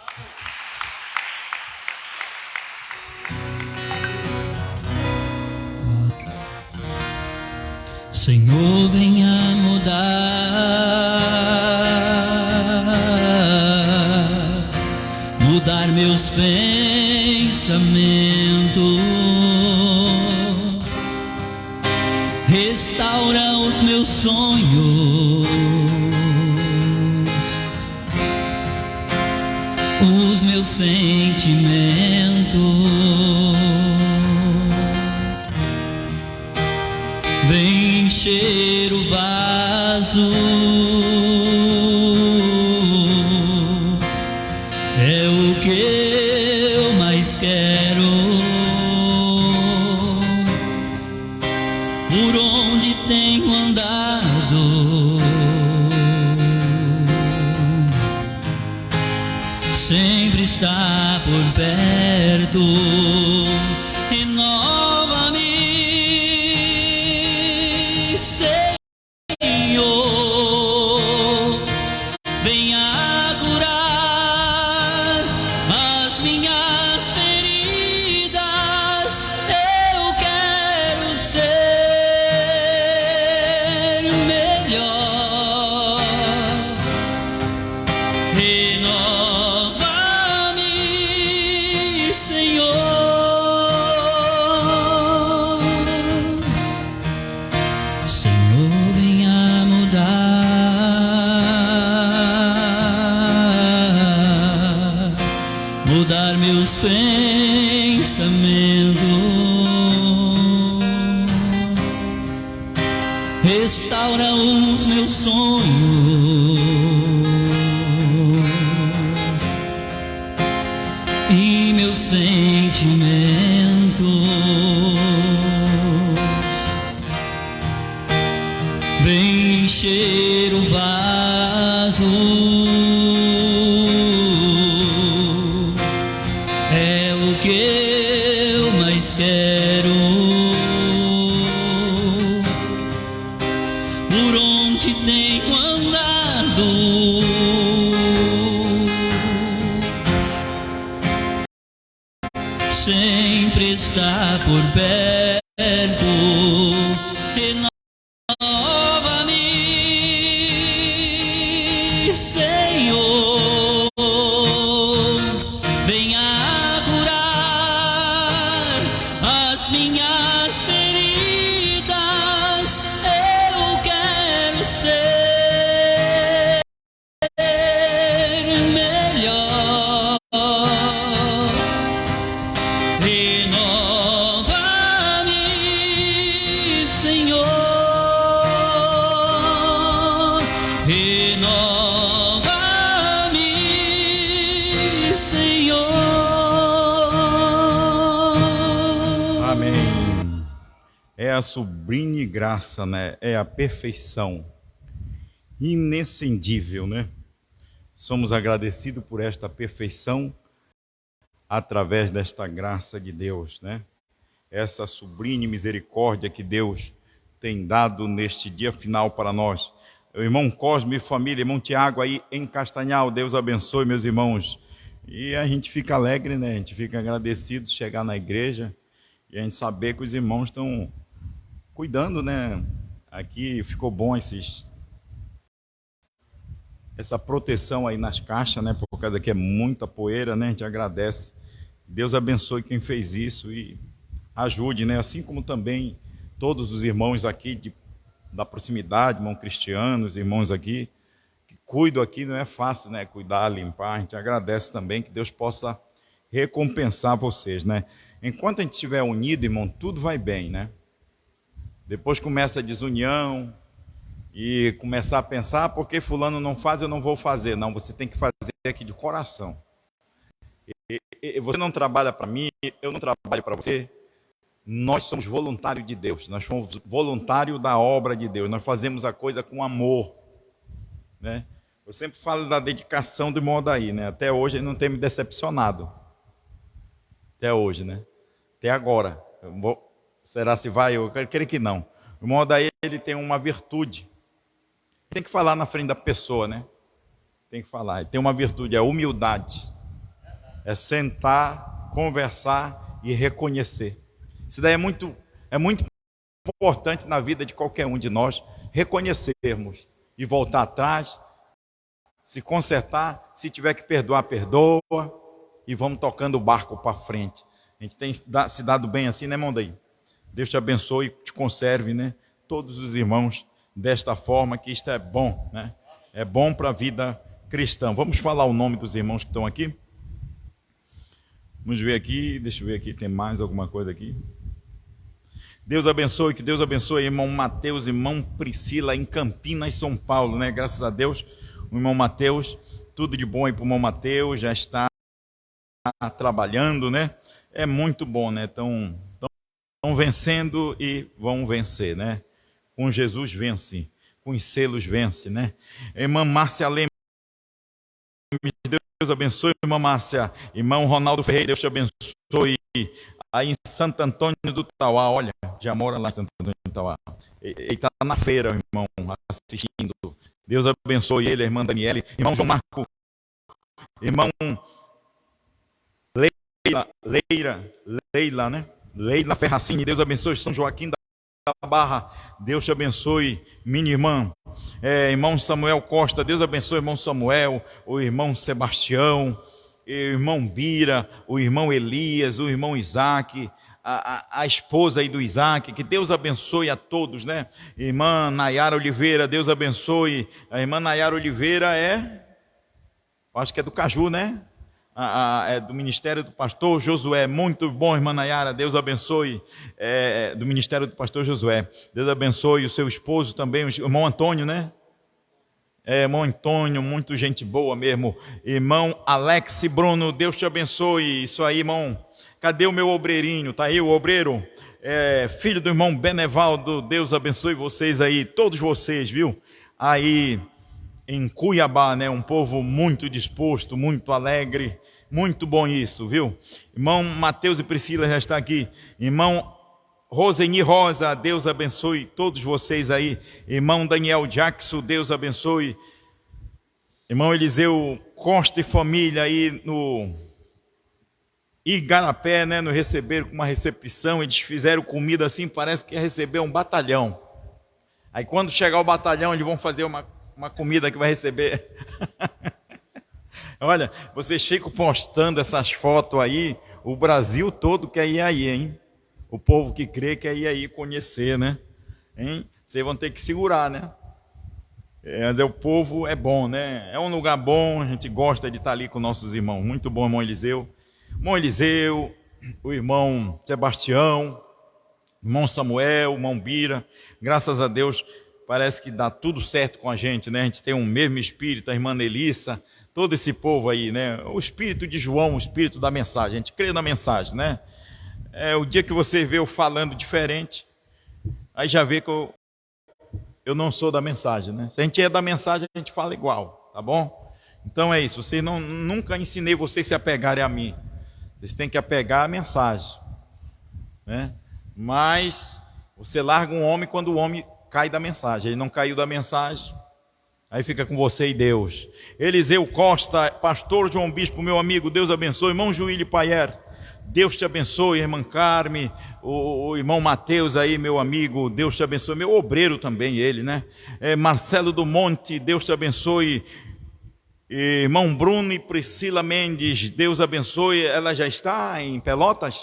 Senhor, venha mudar meus pensamentos, restaura os meus sonhos, os meus sentimentos. encher o vaso. É o que eu mais quero. Por onde tenho andado, sempre está por perto. Renova-me, Senhor, venha curar as minhas feridas. Eu quero ser melhor. Renova-me, Senhor. Senhor, venha mudar meus pensamentos, restaura os meus sonhos e meus sentimentos. Vem encher o vaso. É o que eu mais quero. Por onde tenho andado, sempre está por perto. Renova-me, Senhor, venha curar as minhas feridas. Eu quero ser melhor. Renova-me, Senhor. Renova-me, Senhor. Amém. É a sublime graça, né? É a perfeição inexcedível, né? Somos agradecidos por esta perfeição através desta graça de Deus, né? Essa sublime misericórdia que Deus tem dado neste dia final para nós. O irmão Cosme e família, irmão Tiago aí em Castanhal, Deus abençoe, meus irmãos. E a gente fica alegre, né? A gente fica agradecido de chegar na igreja e a gente saber que os irmãos estão cuidando, né? Aqui ficou bom essa proteção aí nas caixas, né? Por causa que é muita poeira, né? A gente agradece. Deus abençoe quem fez isso e ajude, né? Assim como também todos os irmãos aqui da proximidade, irmãos cristianos, irmãos aqui, que cuidam aqui, não é fácil, né? Cuidar, limpar. A gente agradece também, que Deus possa recompensar vocês, né? Enquanto a gente estiver unido, irmão, tudo vai bem, né? Depois começa a desunião e começar a pensar, porque fulano não faz, eu não vou fazer. Não, você tem que fazer aqui de coração. Você não trabalha para mim, eu não trabalho para você. Nós somos voluntários de Deus, nós somos voluntários da obra de Deus, nós fazemos a coisa com amor, né? Eu sempre falo da dedicação do irmão Odaí, né? Até hoje ele não tem me decepcionado, até hoje, né? Até agora, será se vai? Eu creio que não. O irmão Odaí, ele tem uma virtude, tem que falar na frente da pessoa, né? Tem que falar, ele tem uma virtude, é a humildade, é sentar, conversar e reconhecer. Isso daí é muito importante na vida de qualquer um de nós, reconhecermos e voltar atrás, se consertar, se tiver que perdoar, perdoa, e vamos tocando o barco para frente. A gente tem se dado bem assim, né, irmão Daí? Deus te abençoe e te conserve, né? Todos os irmãos desta forma, que isto é bom, né? É bom para a vida cristã. Vamos falar o nome dos irmãos que estão aqui? Vamos ver aqui, deixa eu ver aqui, tem mais alguma coisa aqui? Deus abençoe, que Deus abençoe irmão Mateus, irmão Priscila, em Campinas, São Paulo, né? Graças a Deus, o irmão Mateus, tudo de bom aí para o irmão Mateus, já está trabalhando, né? É muito bom, né? Estão vencendo e vão vencer, né? Com Jesus vence, com os selos vence, né? Irmã Márcia Leme, Deus abençoe, irmã Márcia. Irmão Ronaldo Ferreira, Deus te abençoe. Aí em Santo Antônio do Tauá, olha, já mora lá em Santo Antônio do Tauá. Ele está na feira, irmão, assistindo. Deus abençoe ele, a irmã Daniele, irmão João Marco, irmão Leila, né? Leila Ferracini, Deus abençoe. São Joaquim da Barra, Deus te abençoe, minha irmã. Irmão Samuel Costa, Deus abençoe, irmão Samuel, o irmão Sebastião, o irmão Bira, o irmão Elias, o irmão Isaac, a esposa aí do Isaac, que Deus abençoe a todos, né? Irmã Nayara Oliveira, Deus abençoe. A irmã Nayara Oliveira acho que é do Caju, né? É do ministério do pastor Josué. Muito bom, irmã Nayara, Deus abençoe. Do ministério do pastor Josué, Deus abençoe o seu esposo também, o irmão Antônio, né? Irmão Antônio, muito gente boa mesmo. Irmão Alex Bruno, Deus te abençoe. Isso aí, irmão. Cadê o meu obreirinho? Tá aí o obreiro? Filho do irmão Benevaldo, Deus abençoe vocês aí, todos vocês, viu? Aí em Cuiabá, né? Um povo muito disposto, muito alegre, muito bom isso, viu? Irmão Mateus e Priscila já está aqui. Irmão Roseni Rosa, Deus abençoe todos vocês aí. Irmão Daniel Jackson, Deus abençoe. Irmão Eliseu Costa e família aí no Igarapé, né? Nos receberam com uma recepção, eles fizeram comida assim, parece que ia receber um batalhão. Aí quando chegar o batalhão, eles vão fazer uma comida que vai receber. Olha, vocês ficam postando essas fotos aí, o Brasil todo quer ir aí, hein? O povo que crê quer ir aí conhecer, né? Hein? Vocês vão ter que segurar, né? Mas o povo é bom, né? É um lugar bom, a gente gosta de estar ali com nossos irmãos. Muito bom, irmão Eliseu. Irmão Eliseu, o irmão Sebastião, irmão Samuel, irmão Bira. Graças a Deus, parece que dá tudo certo com a gente, né? A gente tem um mesmo espírito, a irmã Nelissa, todo esse povo aí, né? O espírito de João, o espírito da mensagem. A gente crê na mensagem, né? O dia que você vê eu falando diferente, aí já vê que eu não sou da mensagem, né? Se a gente é da mensagem, a gente fala igual, tá bom? Então é isso, nunca ensinei vocês se apegarem a mim. Vocês têm que apegar a mensagem, né? Mas você larga um homem quando o homem cai da mensagem. Ele não caiu da mensagem, aí fica com você e Deus. Eliseu Costa, pastor João Bispo, meu amigo, Deus abençoe. Irmão Juílio Paier, Deus te abençoe. Irmã Carme, o irmão Mateus aí, meu amigo, Deus te abençoe. Meu obreiro também, ele, né? Marcelo do Monte, Deus te abençoe. Irmão Bruno e Priscila Mendes, Deus abençoe. Ela já está em Pelotas?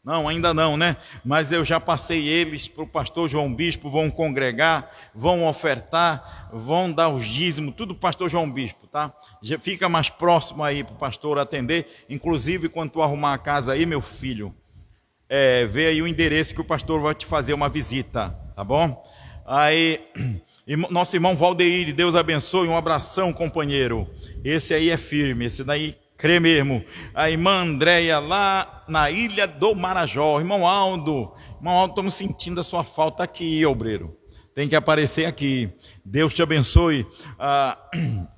Não, ainda não, né? Mas eu já passei eles para o pastor João Bispo, vão congregar, vão ofertar, vão dar os dízimos, tudo pastor João Bispo, tá? Já fica mais próximo aí para o pastor atender. Inclusive, quando tu arrumar a casa aí, meu filho, vê aí o endereço que o pastor vai te fazer uma visita, tá bom? Aí, nosso irmão Valdeir, Deus abençoe, um abração, companheiro. Esse aí é firme, esse daí crê mesmo. A irmã Andréia lá na Ilha do Marajó. Irmão Aldo, estamos sentindo a sua falta aqui, obreiro. Tem que aparecer aqui. Deus te abençoe.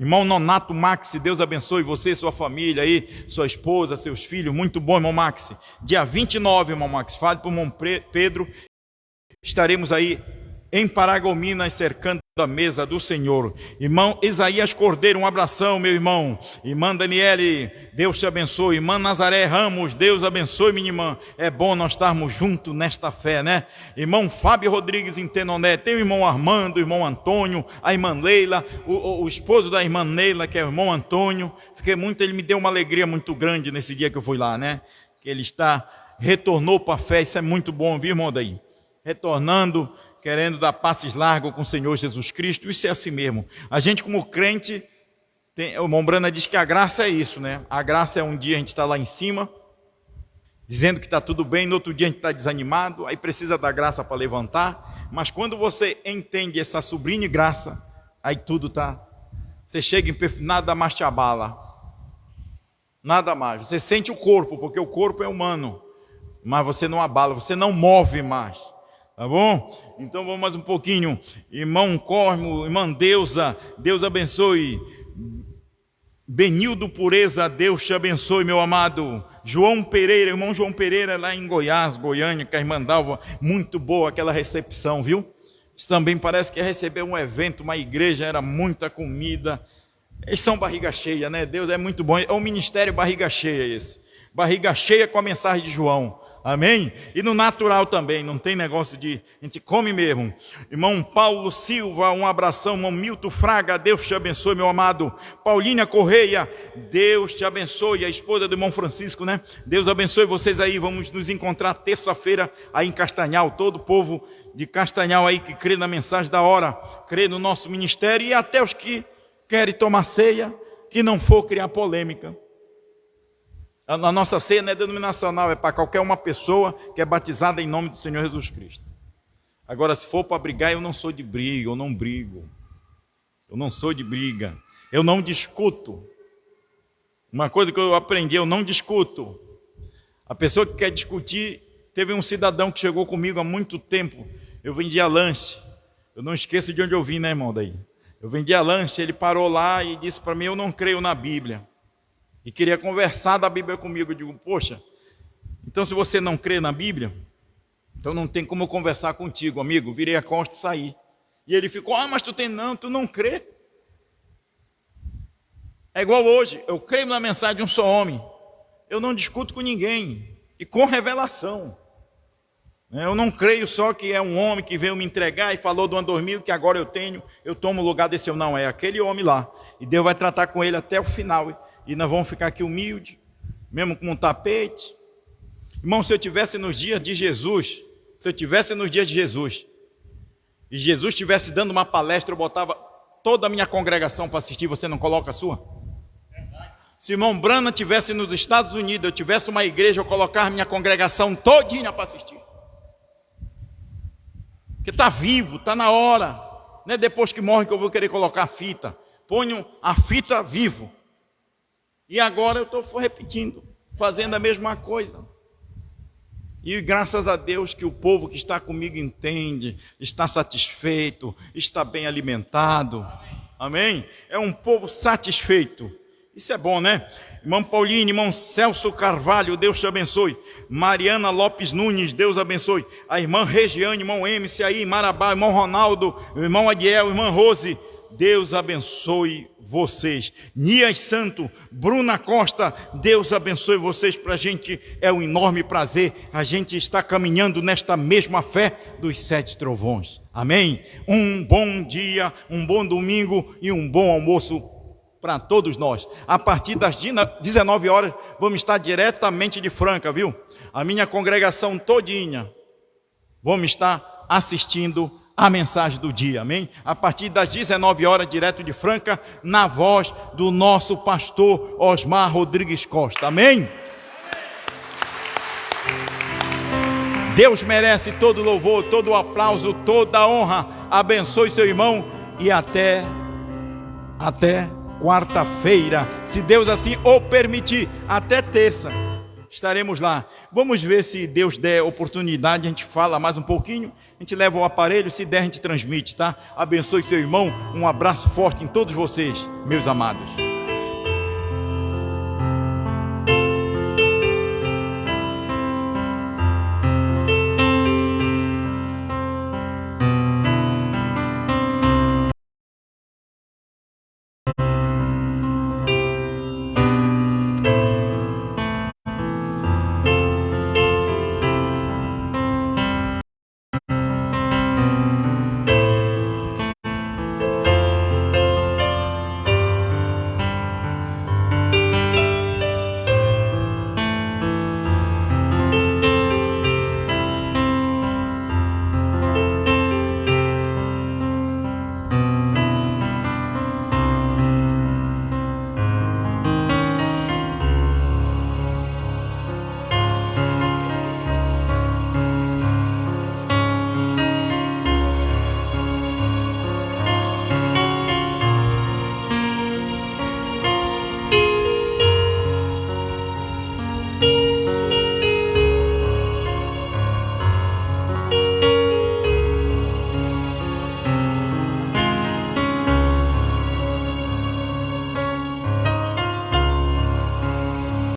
Irmão Nonato Maxi, Deus abençoe você, sua família aí, sua esposa, seus filhos. Muito bom, irmão Maxi. Dia 29, irmão Maxi, fale para o irmão Pedro. Estaremos aí em Paragominas, cercando a mesa do Senhor. Irmão Isaías Cordeiro, um abração, meu irmão. Irmã Daniele, Deus te abençoe. Irmã Nazaré Ramos, Deus abençoe, minha irmã. É bom nós estarmos juntos nesta fé, né? Irmão Fábio Rodrigues em Tenoné, tem o irmão Armando, o irmão Antônio, a irmã Leila, o esposo da irmã Neila, que é o irmão Antônio. Ele me deu uma alegria muito grande nesse dia que eu fui lá, né? Que ele retornou para a fé, isso é muito bom, viu, irmão daí? Retornando, querendo dar passos largos com o Senhor Jesus Cristo. Isso é assim mesmo. A gente, como crente, o irmão Brana diz que a graça é isso, né? A graça é um dia a gente estar lá em cima dizendo que está tudo bem, no outro dia a gente está desanimado, aí precisa da graça para levantar, mas quando você entende essa sublime graça, aí tudo está, você chega em nada mais te abala, nada mais, você sente o corpo, porque o corpo é humano, mas você não abala, você não move mais, tá bom? Então vamos mais um pouquinho, irmão Cosmo, irmã Deusa, Deus abençoe. Benildo Pureza, Deus te abençoe, meu amado. João Pereira, irmão João Pereira, lá em Goiás, Goiânia, que a irmã Dalva, muito boa aquela recepção, viu? Isso também parece que receber um evento, uma igreja, era muita comida. Eles são barriga cheia, né? Deus é muito bom. É um ministério barriga cheia esse. Barriga cheia com a mensagem de João. Amém? E no natural também, não tem negócio de... A gente come mesmo. Irmão Paulo Silva, um abração. Irmão Milton Fraga, Deus te abençoe, meu amado. Paulínia Correia, Deus te abençoe. A esposa do irmão Francisco, né? Deus abençoe vocês aí. Vamos nos encontrar terça-feira aí em Castanhal. Todo o povo de Castanhal aí que crê na mensagem da hora, crê no nosso ministério. E até os que querem tomar ceia, que não for criar polêmica. A nossa ceia não é denominacional, é para qualquer uma pessoa que é batizada em nome do Senhor Jesus Cristo. Agora, se for para brigar, eu não sou de briga, eu não brigo. Eu não sou de briga. Eu não discuto. Uma coisa que eu aprendi, eu não discuto. A pessoa que quer discutir, teve um cidadão que chegou comigo há muito tempo. Eu vendia lanche. Eu não esqueço de onde eu vim, né, irmão, daí. Eu vendia lanche, ele parou lá e disse para mim, eu não creio na Bíblia. E queria conversar da Bíblia comigo. Eu digo, poxa, então se você não crê na Bíblia, então não tem como eu conversar contigo, amigo. Virei a costa e saí. E ele ficou, mas tu não crê. É igual hoje, eu creio na mensagem de um só homem. Eu não discuto com ninguém. E com revelação. Eu não creio só que é um homem que veio me entregar e falou do ano 2000 que agora eu tomo o lugar desse homem. Não, é aquele homem lá. E Deus vai tratar com ele até o final. E nós vamos ficar aqui humildes, mesmo com um tapete. Irmão, se eu estivesse nos dias de Jesus, e Jesus estivesse dando uma palestra, eu botava toda a minha congregação para assistir, você não coloca a sua? Se o irmão Brana estivesse nos Estados Unidos, eu tivesse uma igreja, eu colocava minha congregação todinha para assistir. Porque está vivo, está na hora. Não é depois que morre que eu vou querer colocar a fita. Ponho a fita vivo. E agora eu estou repetindo, fazendo a mesma coisa. E graças a Deus que o povo que está comigo entende, está satisfeito, está bem alimentado. Amém? É um povo satisfeito. Isso é bom, né? Irmão Paulinho, irmão Celso Carvalho, Deus te abençoe. Mariana Lopes Nunes, Deus abençoe. A irmã Regiane, irmão Emerson aí, Marabá, irmão Ronaldo, irmão Adiel, irmã Rose, Deus abençoe vocês. Nias Santo, Bruna Costa, Deus abençoe vocês. Para a gente é um enorme prazer. A gente está caminhando nesta mesma fé dos 7 trovões. Amém? Um bom dia, um bom domingo e um bom almoço para todos nós. A partir das 19 horas, vamos estar diretamente de Franca, viu? A minha congregação todinha. Vamos estar assistindo a mensagem do dia, amém? A partir das 19 horas, direto de Franca, na voz do nosso pastor Osmar Rodrigues Costa, amém? Deus merece todo louvor, todo aplauso, toda honra. Abençoe seu irmão e até quarta-feira, se Deus assim o permitir, até terça. Estaremos lá. Vamos ver se Deus der oportunidade, a gente fala mais um pouquinho, a gente leva o aparelho, se der a gente transmite, tá? Abençoe seu irmão, um abraço forte em todos vocês, meus amados.